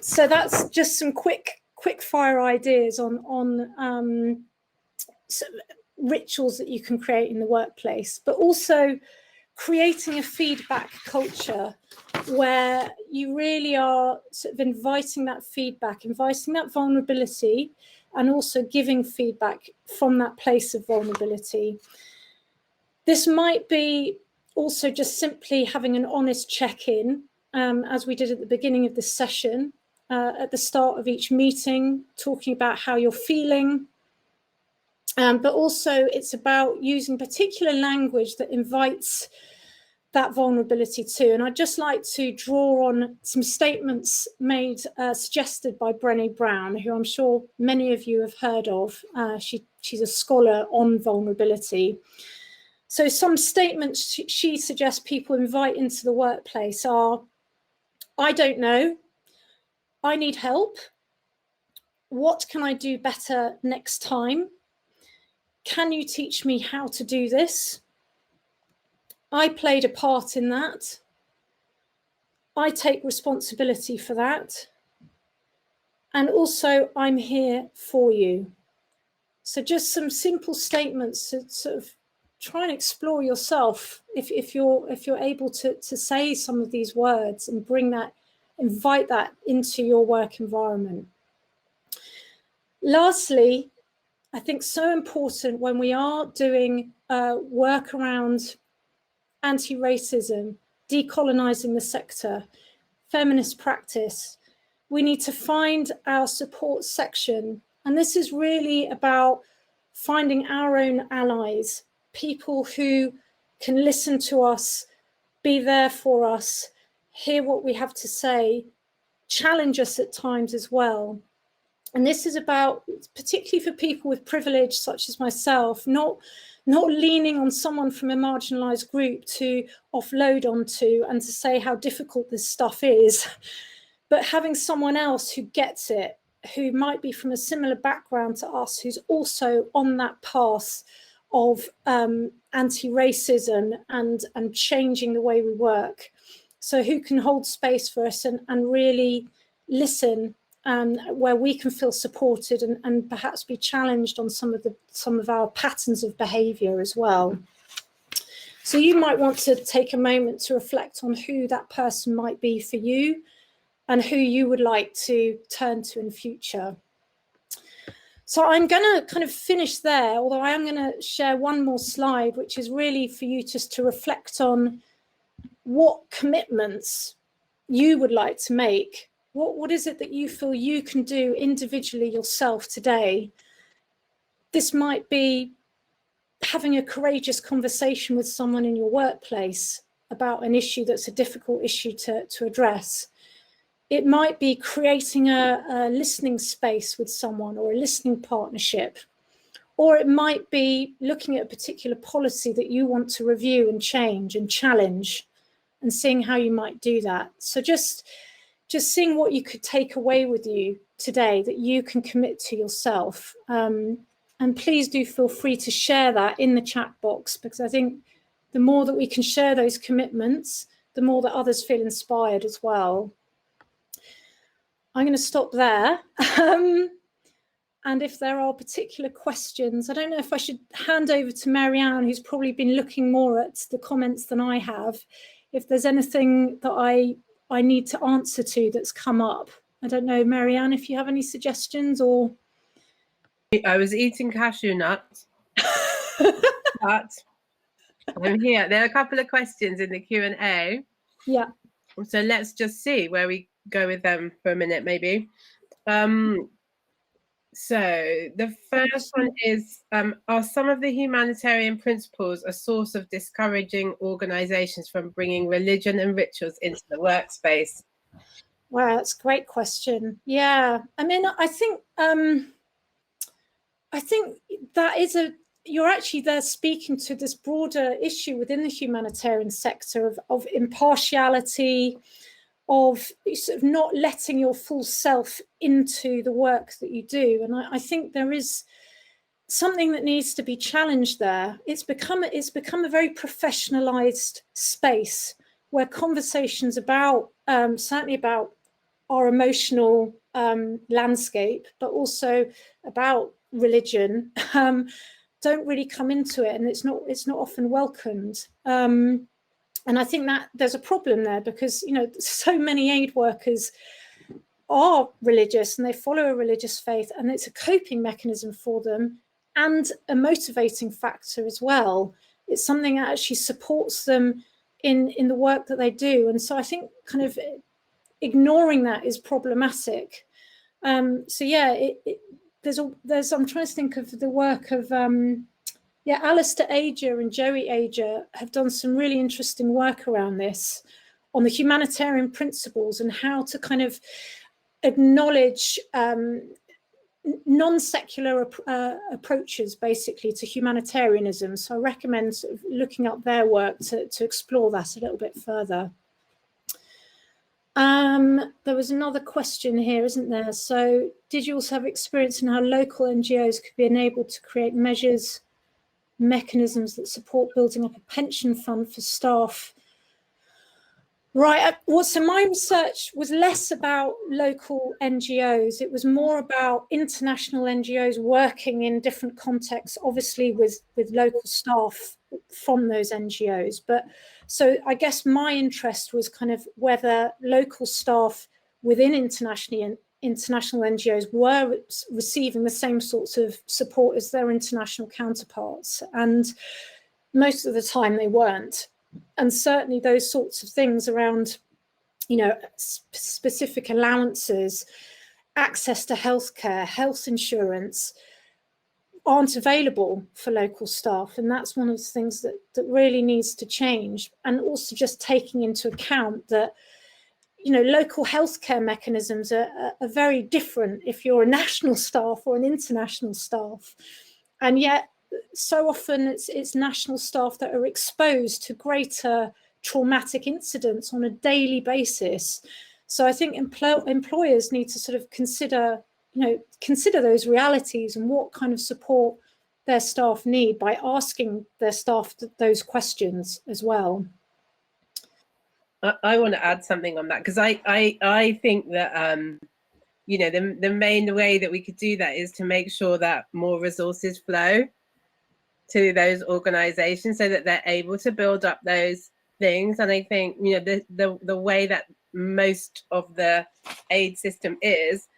So that's just some quick fire ideas on rituals that you can create in the workplace, but also creating a feedback culture where you really are sort of inviting that feedback, inviting that vulnerability, and also giving feedback from that place of vulnerability. This might be also just simply having an honest check-in, as we did at the beginning of this session, at the start of each meeting, talking about how you're feeling. But also it's about using particular language that invites that vulnerability too. And I'd just like to draw on some statements made, suggested by Brené Brown, who I'm sure many of you have heard of. She's a scholar on vulnerability. So some statements she suggests people invite into the workplace are, I don't know, I need help, what can I do better next time? Can you teach me how to do this? I played a part in that. I take responsibility for that. And also, I'm here for you. So just some simple statements to sort of try and explore yourself if you're able to say some of these words and bring that, invite that into your work environment. Lastly, I think so important when we are doing work around anti-racism decolonising the sector, feminist practice. We need to find our support section. And this is really about finding our own allies, people who can listen to us, be there for us, hear what we have to say, challenge us at times as well. And this is about, particularly for people with privilege, such as myself, not leaning on someone from a marginalised group to offload onto and to say how difficult this stuff is, but having someone else who gets it, who might be from a similar background to us, who's also on that path of anti-racism and changing the way we work. So who can hold space for us and really listen, where we can feel supported and perhaps be challenged on some of our patterns of behaviour as well. So you might want to take a moment to reflect on who that person might be for you and who you would like to turn to in future. So I'm going to kind of finish there, although I am going to share one more slide, which is really for you just to reflect on what commitments you would like to make. What is it that you feel you can do individually yourself today? This might be having a courageous conversation with someone in your workplace about an issue that's a difficult issue to address. It might be creating a listening space with someone or a listening partnership. Or it might be looking at a particular policy that you want to review and change and challenge and seeing how you might do that. So just seeing what you could take away with you today that you can commit to yourself. And please do feel free to share that in the chat box, because I think the more that we can share those commitments, the more that others feel inspired as well. I'm going to stop there. And if there are particular questions, I don't know if I should hand over to Marianne, who's probably been looking more at the comments than I have. If there's anything that I need to answer to that's come up. I don't know, Marianne, if you have any suggestions or... I was eating cashew nuts, but I'm here. There are a couple of questions in the Q&A. Yeah. So let's just see where we go with them for a minute, maybe. So the first one is, are some of the humanitarian principles a source of discouraging organizations from bringing religion and rituals into the workspace? Wow, that's a great question. Yeah, I mean, I think that is you're actually there speaking to this broader issue within the humanitarian sector of impartiality, of sort of not letting your full self into the work that you do. And I think there is something that needs to be challenged there. It's become a very professionalized space where conversations about, certainly about our emotional landscape, but also about religion, don't really come into it, and it's not often welcomed. And I think that there's a problem there because, you know, so many aid workers are religious and they follow a religious faith, and it's a coping mechanism for them and a motivating factor as well. It's something that actually supports them in the work that they do. And so I think kind of ignoring that is problematic. So yeah, there's I'm trying to think of the work of Alistair Ager and Joey Ager have done some really interesting work around this on the humanitarian principles and how to kind of acknowledge non-secular approaches basically to humanitarianism. So I recommend sort of looking up their work to explore that a little bit further. There was another question here, isn't there? So did you also have experience in how local NGOs could be enabled to create mechanisms that support building up a pension fund for staff? Right. Well, so my research was less about local NGOs. It was more about international NGOs working in different contexts, obviously with local staff from those NGOs. But so I guess my interest was kind of whether local staff within international NGOs were receiving the same sorts of support as their international counterparts. And most of the time they weren't. And certainly those sorts of things around, you know, specific allowances, access to healthcare, health insurance, aren't available for local staff. And that's one of the things that really needs to change. And also just taking into account that, you know, local healthcare mechanisms are very different if you're a national staff or an international staff. And yet so often it's national staff that are exposed to greater traumatic incidents on a daily basis. So I think employers need to sort of consider those realities and what kind of support their staff need by asking their staff those questions as well. I want to add something on that, because I think that you know, the main way that we could do that is to make sure that more resources flow to those organizations so that they're able to build up those things. And I think, you know, the way that most of the aid system is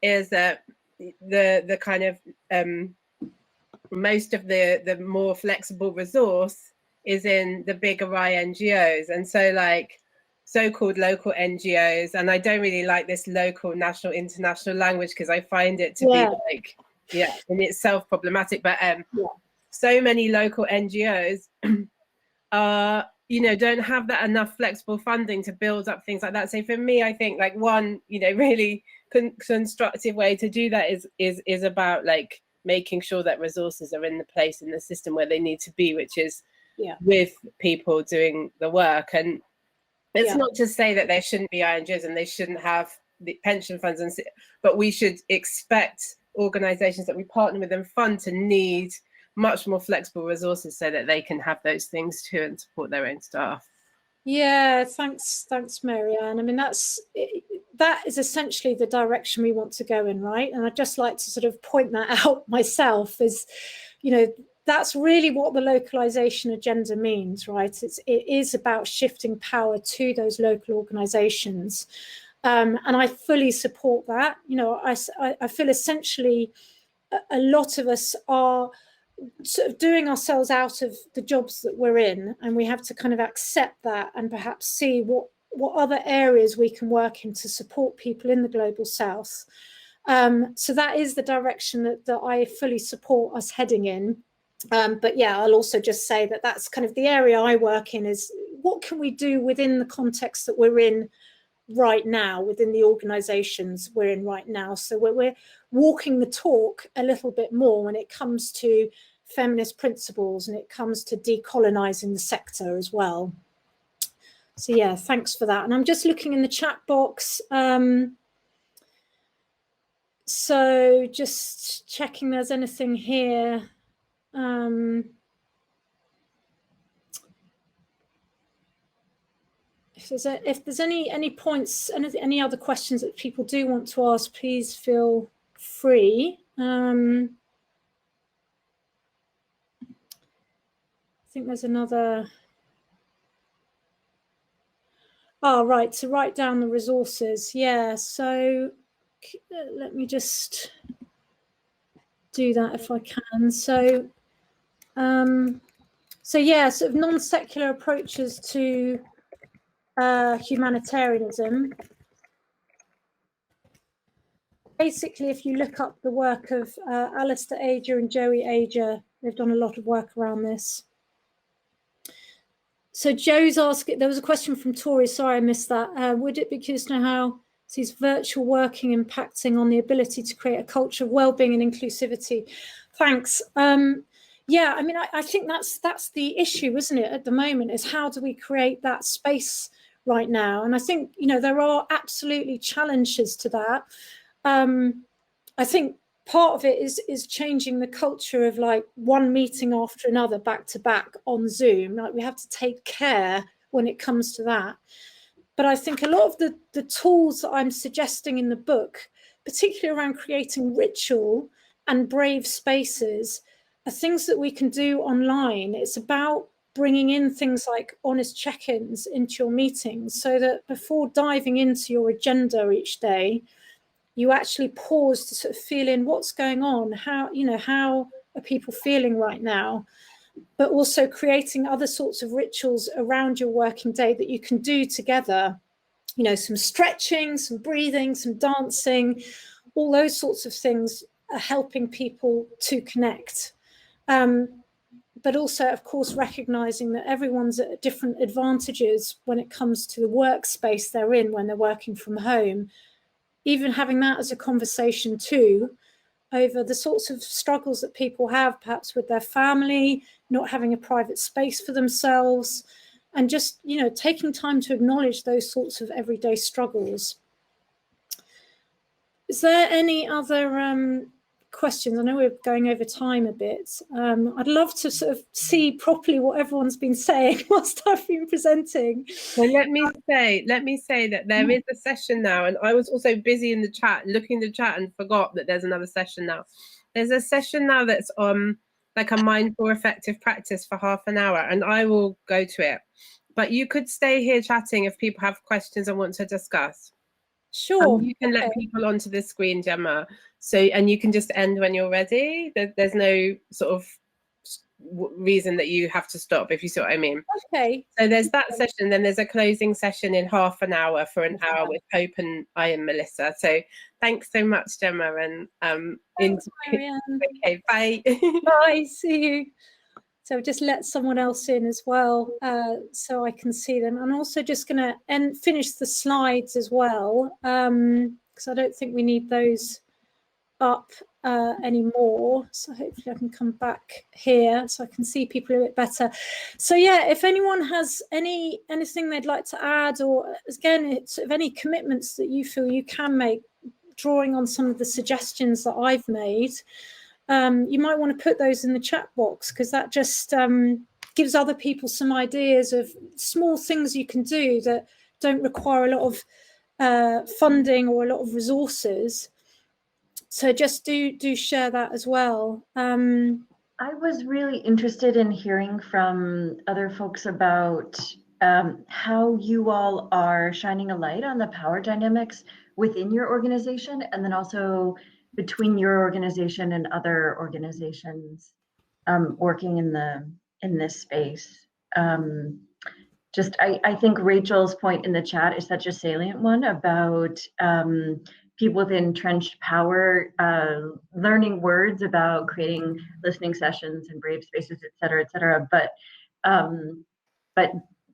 that the kind of most of the more flexible resource is in the bigger INGOs. And so like so-called local NGOs, and I don't really like this local, national, international language because I find it to be like, in itself problematic. But so many local NGOs are, you know, don't have that enough flexible funding to build up things like that. So for me, I think like one, you know, really constructive way to do that is about like making sure that resources are in the place in the system where they need to be, which is with people doing the work. And it's not to say that there shouldn't be INGOs and they shouldn't have the pension funds, but we should expect organizations that we partner with and fund to need much more flexible resources so that they can have those things too and support their own staff. Yeah, thanks, Marianne. I mean, that is essentially the direction we want to go in, right? And I'd just like to sort of point that out myself, is, you know, that's really what the localization agenda means, right? It is about shifting power to those local organizations. And I fully support that. You know, I feel essentially a lot of us are sort of doing ourselves out of the jobs that we're in, and we have to kind of accept that and perhaps see what other areas we can work in to support people in the global south. So that is the direction that I fully support us heading in. But yeah, I'll also just say that that's kind of the area I work in, is what can we do within the context that we're in right now, within the organizations we're in right now. So we're walking the talk a little bit more when it comes to feminist principles and it comes to decolonizing the sector as well. So yeah, thanks for that. And I'm just looking in the chat box. So just checking there's anything here. If there's any points, any other questions that people do want to ask, please feel free. I think there's another. Oh, right, to write down the resources. Yeah, so let me just do that if I can. So, yeah, sort of non-secular approaches to humanitarianism. Basically, if you look up the work of Alistair Ager and Joey Ager, they've done a lot of work around this. So Joe's asking, there was a question from Tori, sorry I missed that. Would it be curious to know how sees virtual working impacting on the ability to create a culture of well-being and inclusivity? Thanks. Yeah, I mean, I think that's the issue, isn't it, at the moment, is how do we create that space right now? And I think, you know, there are absolutely challenges to that. I think part of it is changing the culture of like one meeting after another back to back on Zoom. Like we have to take care when it comes to that. But I think a lot of the tools that I'm suggesting in the book, particularly around creating ritual and brave spaces, are things that we can do online. It's about bringing in things like honest check-ins into your meetings so that before diving into your agenda each day, you actually pause to sort of feel in what's going on, how are people feeling right now? but also creating other sorts of rituals around your working day that you can do together. You know, some stretching, some breathing, some dancing, all those sorts of things are helping people to connect. But also, of course, recognizing that everyone's at different advantages when it comes to the workspace they're in when they're working from home. Even having that as a conversation too, over the sorts of struggles that people have, perhaps with their family, not having a private space for themselves, and just, you know, taking time to acknowledge those sorts of everyday struggles. Is there any other questions? I know we're going over time a bit. I'd love to sort of see properly what everyone's been saying whilst I've been presenting. So let me say that there is a session now, and I was also busy in the chat, looking in the chat, and forgot that there's another session now. There's a session now that's like a mindful effective practice for half an hour, and I will go to it. But you could stay here chatting if people have questions and want to discuss. Sure. You can let people onto the screen, Gemma. So, and you can just end when you're ready. There's no sort of reason that you have to stop, if you see what I mean. Okay. So there's that session, then there's a closing session in half an hour for an hour with Hope and I and Melissa. So thanks so much, Gemma, and Thanks, Marianne. Okay, bye. Bye, see you. So just let someone else in as well, so I can see them. I'm also just going to finish the slides as well, because I don't think we need those up anymore. So hopefully I can come back here so I can see people a bit better. So yeah, if anyone has anything they'd like to add, or again, it's sort of any commitments that you feel you can make, drawing on some of the suggestions that I've made, you might want to put those in the chat box, because that just gives other people some ideas of small things you can do that don't require a lot of funding or a lot of resources. So just do share that as well. I was really interested in hearing from other folks about how you all are shining a light on the power dynamics within your organization, and then also between your organization and other organizations working in this space. I think Rachel's point in the chat is such a salient one about people with entrenched power learning words about creating listening sessions and brave spaces, et cetera, but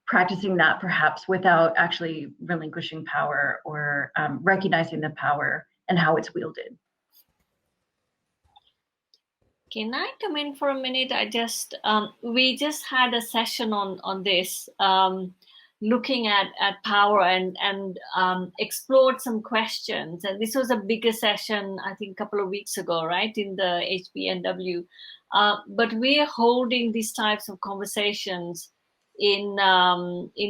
practicing that perhaps without actually relinquishing power or recognizing the power and how it's wielded. Can I come in for a minute? I just we just had a session on this, looking at power and explored some questions. And this was a bigger session, I think, a couple of weeks ago, right, in the HBNW. But we're holding these types of conversations in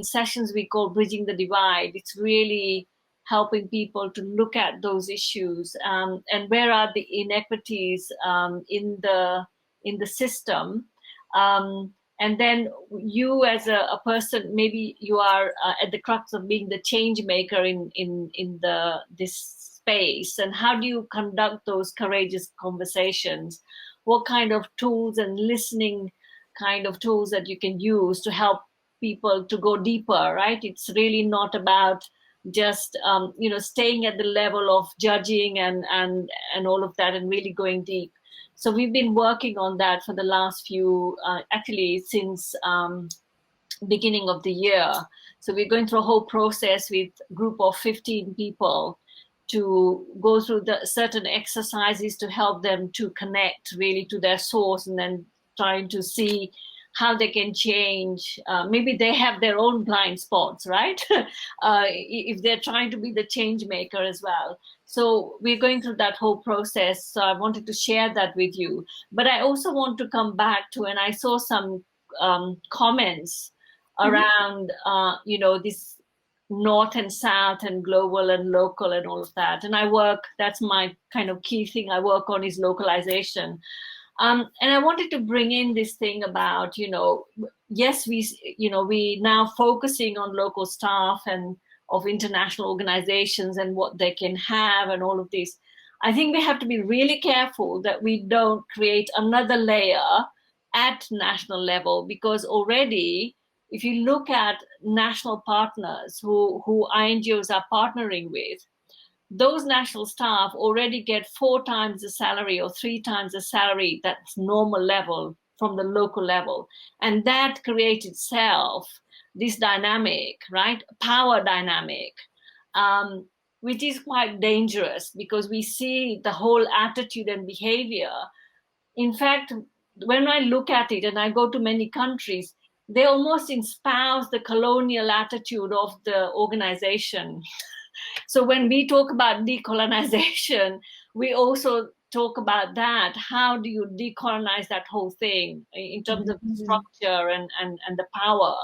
sessions we call Bridging the Divide. It's really helping people to look at those issues and where are the inequities in the system, and then you as a person, maybe you are at the crux of being the change maker in this space, and how do you conduct those courageous conversations? What kind of tools and listening kind of tools that you can use to help people to go deeper, right? It's really not about just staying at the level of judging and all of that and really going deep. So we've been working on that for the last few, actually since beginning of the year. So we're going through a whole process with a group of 15 people to go through the certain exercises to help them to connect really to their source, and then trying to see how they can change. Maybe they have their own blind spots, right? If they're trying to be the change maker as well. So we're going through that whole process. So I wanted to share that with you. But I also want to come back to, and I saw some comments around, this North and South and global and local and all of that. And that's my kind of key thing I work on, is localization. And I wanted to bring in this thing about, yes, we now focusing on local staff and of international organizations and what they can have and all of this. I think we have to be really careful that we don't create another layer at national level, because already, if you look at national partners who INGOs are partnering with, those national staff already get 4 times the salary or 3 times the salary that's normal level from the local level. And that creates itself this dynamic, right? Power dynamic, which is quite dangerous, because we see the whole attitude and behavior. In fact, when I look at it, and I go to many countries, they almost espouse the colonial attitude of the organization. So when we talk about decolonization, we also talk about that. How do you decolonize that whole thing in terms of structure and the power?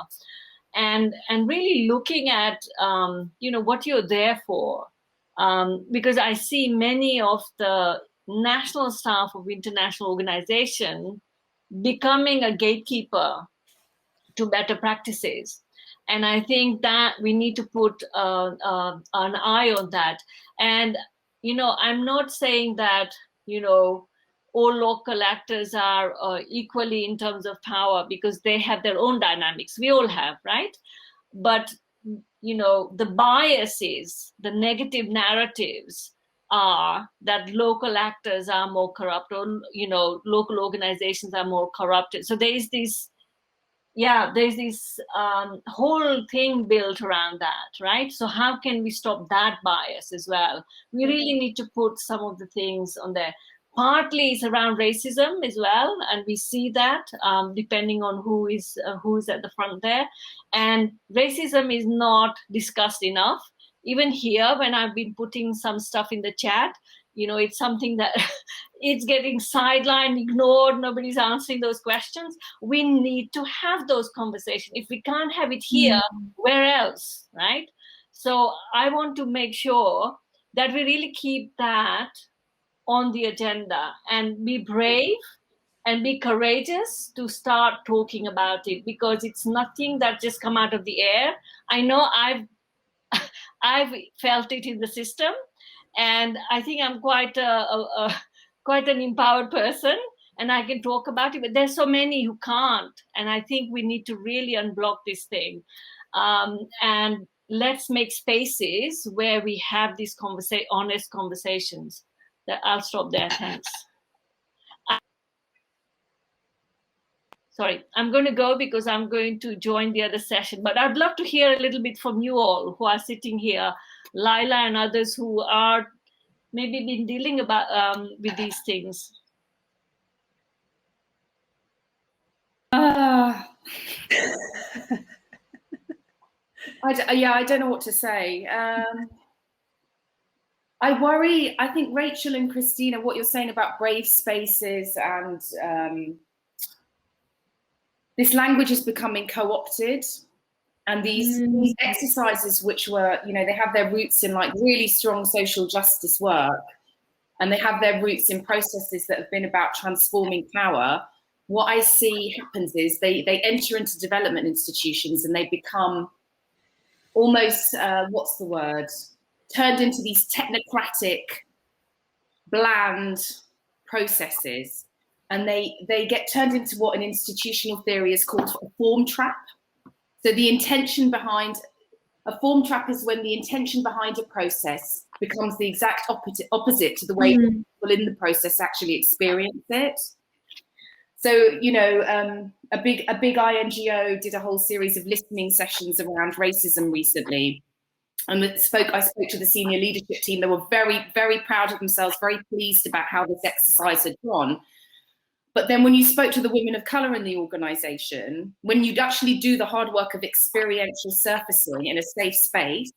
And really looking at, what you're there for. Because I see many of the national staff of international organizations becoming a gatekeeper to better practices. And I think that we need to put an eye on that. And, I'm not saying that, all local actors are equally in terms of power, because they have their own dynamics. We all have, right? But, the biases, the negative narratives are that local actors are more corrupt, or, local organizations are more corrupted. So there's this whole thing built around that, right? So how can we stop that bias as well? We really need to put some of the things on there. Partly it's around racism as well, and we see that depending on who is at the front there. And racism is not discussed enough. Even here, when I've been putting some stuff in the chat, it's something that it's getting sidelined, ignored. Nobody's answering those questions. We need to have those conversations. If we can't have it here, where else, right? So I want to make sure that we really keep that on the agenda and be brave and be courageous to start talking about it, because it's nothing that just come out of the air. I know I've felt it in the system, and I think I'm quite an empowered person, and I can talk about it, but there's so many who can't. And I think we need to really unblock this thing. And let's make spaces where we have these honest conversations. I'll stop there. Thanks. Sorry, I'm going to go because I'm going to join the other session. But I'd love to hear a little bit from you all who are sitting here, Laila and others who are maybe been dealing with these things. I don't know what to say. I worry, I think Rachel and Christina, what you're saying about brave spaces and this language is becoming co-opted, and these exercises, which were, they have their roots in like really strong social justice work, and they have their roots in processes that have been about transforming power. What I see happens is they enter into development institutions and they become almost, turned into these technocratic, bland processes. And they get turned into what an institutional theory is called a form trap. So the intention behind a form trap is when the intention behind a process becomes the exact opposite to the way people in the process actually experience it. So, a big INGO did a whole series of listening sessions around racism recently. And I spoke to the senior leadership team. They were very, very proud of themselves, very pleased about how this exercise had gone. But then when you spoke to the women of colour in the organisation, when you'd actually do the hard work of experiential surfacing in a safe space,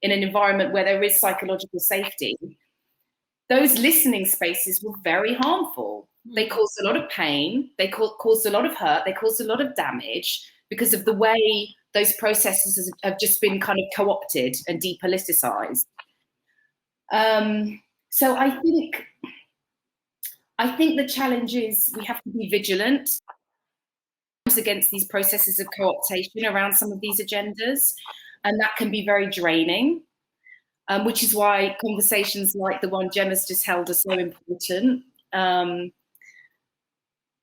in an environment where there is psychological safety, those listening spaces were very harmful. They caused a lot of pain, they caused a lot of hurt, they caused a lot of damage because of the way those processes have just been kind of co-opted and depoliticized. So I think the challenge is we have to be vigilant against these processes of co-optation around some of these agendas, and that can be very draining, which is why conversations like the one Gemma's just held are so important.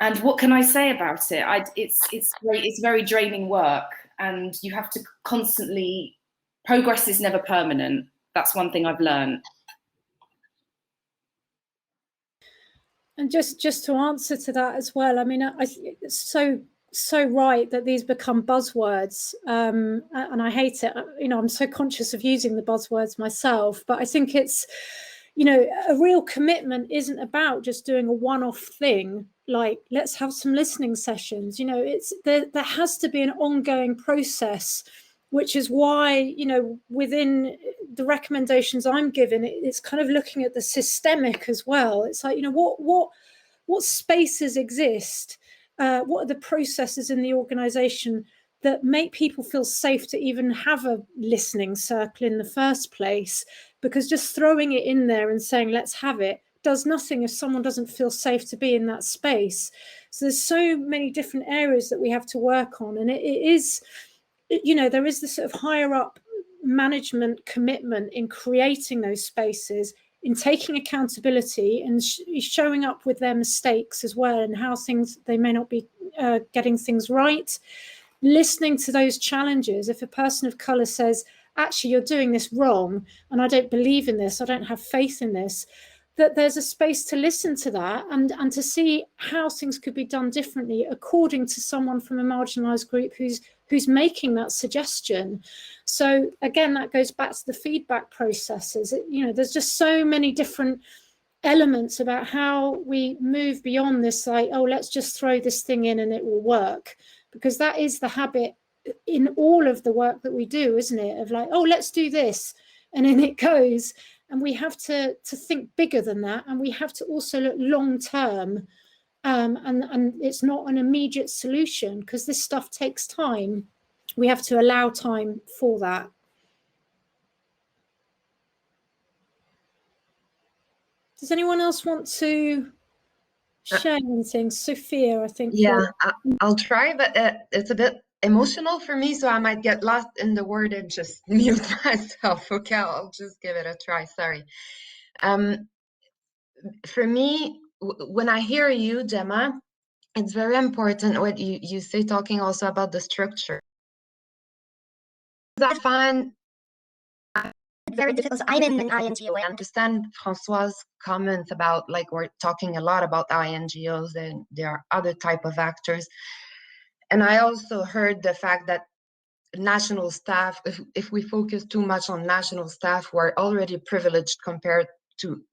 And what can I say about it? It's very draining work, and you have to constantly. Progress is never permanent. That's one thing I've learned. And just to answer to that as well, I mean, it's so right that these become buzzwords, and I hate it. You know, I'm so conscious of using the buzzwords myself, but I think it's, you know, a real commitment isn't about just doing a one-off thing like let's have some listening sessions. You know, it's there has to be an ongoing process, which is why, you know, within the recommendations I'm given, it's kind of looking at the systemic as well. It's like, you know, what spaces exist, what are the processes in the organization that make people feel safe to even have a listening circle in the first place? Because just throwing it in there and saying, let's have it, does nothing if someone doesn't feel safe to be in that space. So there's so many different areas that we have to work on. And it is, you know, there is this sort of higher up management commitment in creating those spaces, in taking accountability and showing up with their mistakes as well, and how they may not be getting things right, listening to those challenges. If a person of colour says, actually, you're doing this wrong, and I don't believe in this, I don't have faith in this, that there's a space to listen to that and to see how things could be done differently according to someone from a marginalised group who's making that suggestion. So again, that goes back to the feedback processes. You know, there's just so many different elements about how we move beyond this, like, oh, let's just throw this thing in and it will work, because that is the habit in all of the work that we do, isn't it? Of like, oh, let's do this, and then it goes. And we have to think bigger than that, and we have to also look long term. And it's not an immediate solution, because this stuff takes time. We have to allow time for that. Does anyone else want to share anything? Sophia, I think. Yeah, I'll try, but it's a bit emotional for me, so I might get lost in the word and just mute myself. Okay, I'll just give it a try. Sorry. For me, when I hear you, Gemma, it's very important what you say, talking also about the structure. I find very difficult. I'm in an INGO. I understand François' comments about, like, we're talking a lot about INGOs and there are other type of actors. And I also heard the fact that national staff, if we focus too much on national staff, we're already privileged compared to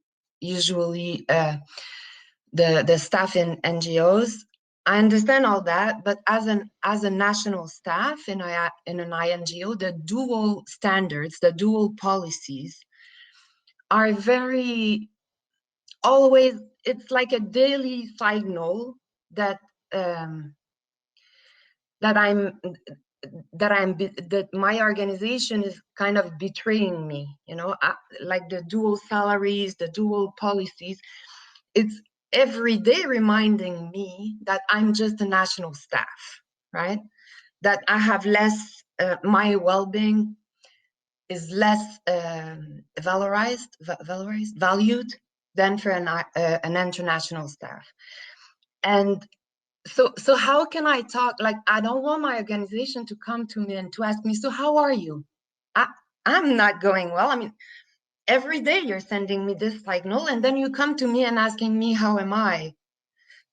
usually the staff in NGOs. I understand all that, but as a national staff in an INGO, the dual standards, the dual policies are very always, it's like a daily signal that that my organization is kind of betraying me, you know, like the dual salaries, the dual policies. It's every day reminding me that I'm just a national staff, right? That I have less, my well-being is less valued than for an international staff. And so how can I talk? Like, I don't want my organization to come to me and to ask me, so how are you? I'm not going well. I mean, every day you're sending me this signal, and then you come to me and asking me, how am I?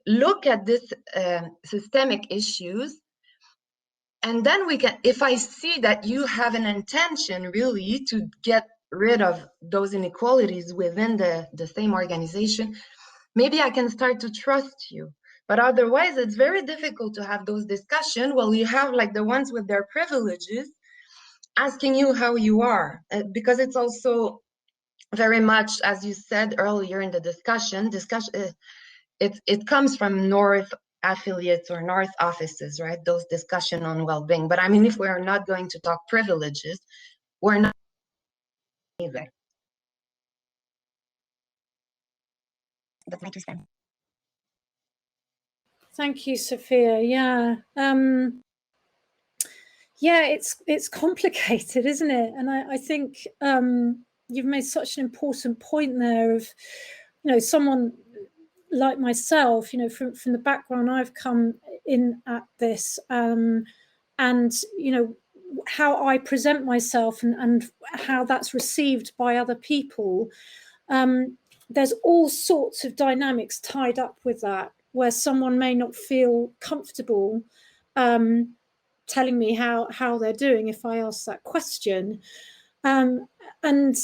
Look at this systemic issues, and then we can, if I see that you have an intention really to get rid of those inequalities within the same organization, maybe I can start to trust you. But otherwise, it's very difficult to have those discussions. Well, you have like the ones with their privileges asking you how you are, because it's also very much, as you said earlier in the discussion, it comes from North affiliates or North offices, right? Those discussion on well-being. But I mean, if we're not going to talk privileges, we're not either. That's my 2 cents. Thank you, Sophia. Yeah. Yeah, it's complicated, isn't it? And I think you've made such an important point there of, you know, someone like myself, you know, from the background I've come in at this, and, you know, how I present myself and how that's received by other people, there's all sorts of dynamics tied up with that, where someone may not feel comfortable telling me how they're doing if I ask that question. And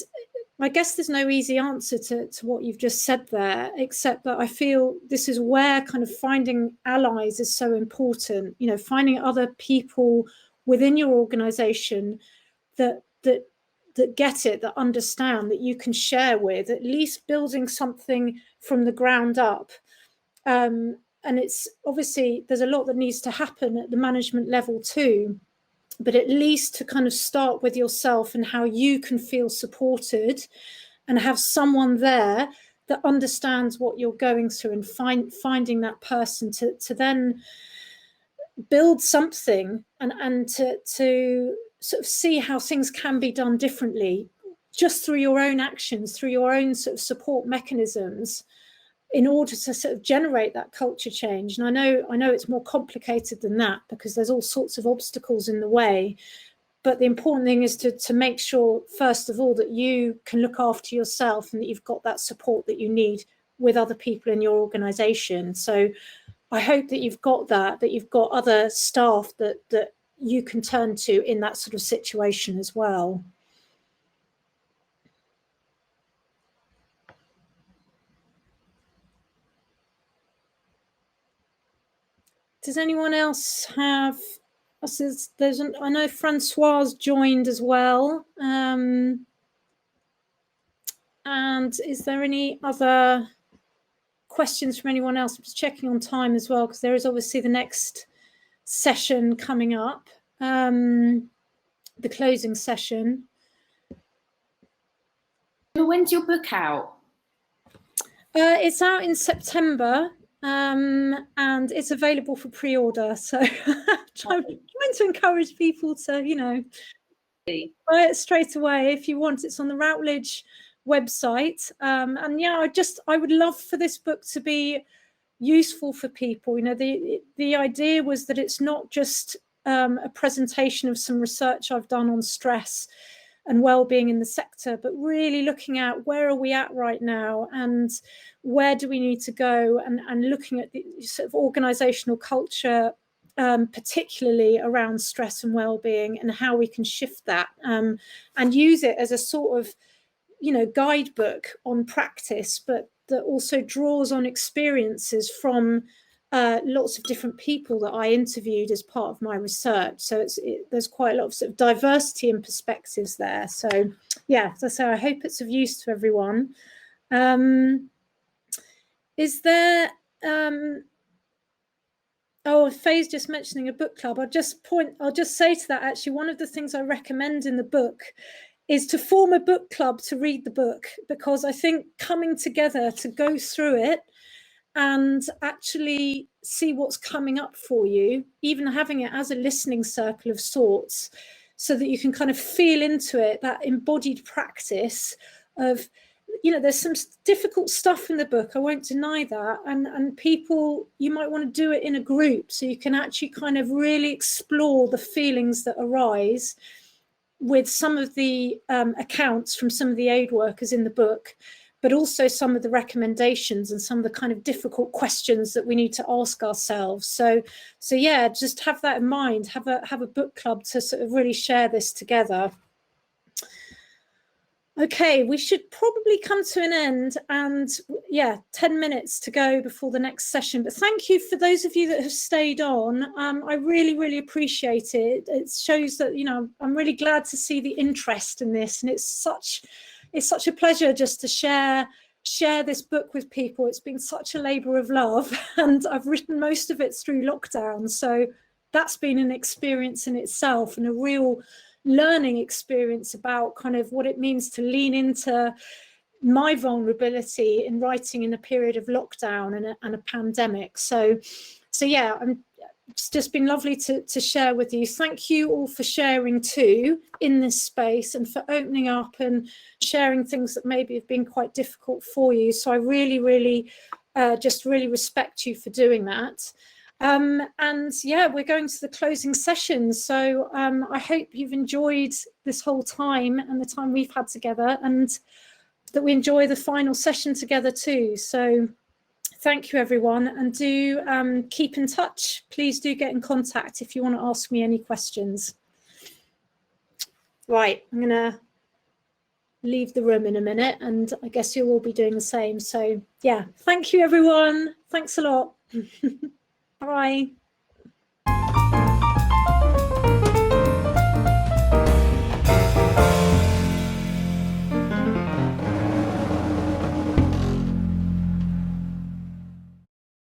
I guess there's no easy answer to what you've just said there, except that I feel this is where kind of finding allies is so important, you know, finding other people within your organization that get it, that understand, that you can share with, at least building something from the ground up. And it's obviously there's a lot that needs to happen at the management level too, but at least to kind of start with yourself and how you can feel supported and have someone there that understands what you're going through, and finding that person to then build something and to sort of see how things can be done differently, just through your own actions, through your own sort of support mechanisms, in order to sort of generate that culture change. And I know it's more complicated than that, because there's all sorts of obstacles in the way. But the important thing is to make sure, first of all, that you can look after yourself and that you've got that support that you need with other people in your organisation. So I hope that you've got that you've got other staff that you can turn to in that sort of situation as well. Does anyone else have? I know Francoise joined as well. And is there any other questions from anyone else? I'm just checking on time as well, because there is obviously the next session coming up, the closing session. When's your book out? It's out in September. And it's available for pre-order, so trying to encourage people to, you know, buy it straight away if you want. It's on the Routledge website, and yeah, I would love for this book to be useful for people. You know, the idea was that it's not just a presentation of some research I've done on stress and well-being in the sector, but really looking at where are we at right now and where do we need to go, and looking at the sort of organisational culture, particularly around stress and well-being, and how we can shift that, and use it as a sort of, you know, guidebook on practice, but that also draws on experiences from lots of different people that I interviewed as part of my research. So there's quite a lot of sort of diversity and perspectives there. So yeah, as I say, I hope it's of use to everyone. Is there, oh, Faye's just mentioning a book club. I'll just say to that, actually, one of the things I recommend in the book is to form a book club to read the book, because I think coming together to go through it and actually see what's coming up for you, even having it as a listening circle of sorts, so that you can kind of feel into it, that embodied practice of, you know, there's some difficult stuff in the book, I won't deny that, and people, you might want to do it in a group so you can actually kind of really explore the feelings that arise with some of the accounts from some of the aid workers in the book, but also some of the recommendations and some of the kind of difficult questions that we need to ask ourselves. So yeah, just have that in mind. Have a book club to sort of really share this together. Okay, we should probably come to an end, and yeah, 10 minutes to go before the next session. But thank you for those of you that have stayed on. I really, really appreciate it. It shows that, you know, I'm really glad to see the interest in this, and it's such a pleasure just to share this book with people. It's been such a labour of love, and I've written most of it through lockdown. So that's been an experience in itself, and a real learning experience about kind of what it means to lean into my vulnerability in writing in a period of lockdown and a pandemic. So yeah, it's just been lovely to share with you. Thank you all for sharing too in this space, and for opening up and sharing things that maybe have been quite difficult for you. So I really, really just really respect you for doing that. And yeah, we're going to the closing session. So I hope you've enjoyed this whole time and the time we've had together, and that we enjoy the final session together too. So thank you, everyone, and do keep in touch. Please do get in contact if you want to ask me any questions. Right, I'm going to leave the room in a minute, and I guess you'll all be doing the same. So yeah, thank you, everyone. Thanks a lot. Bye.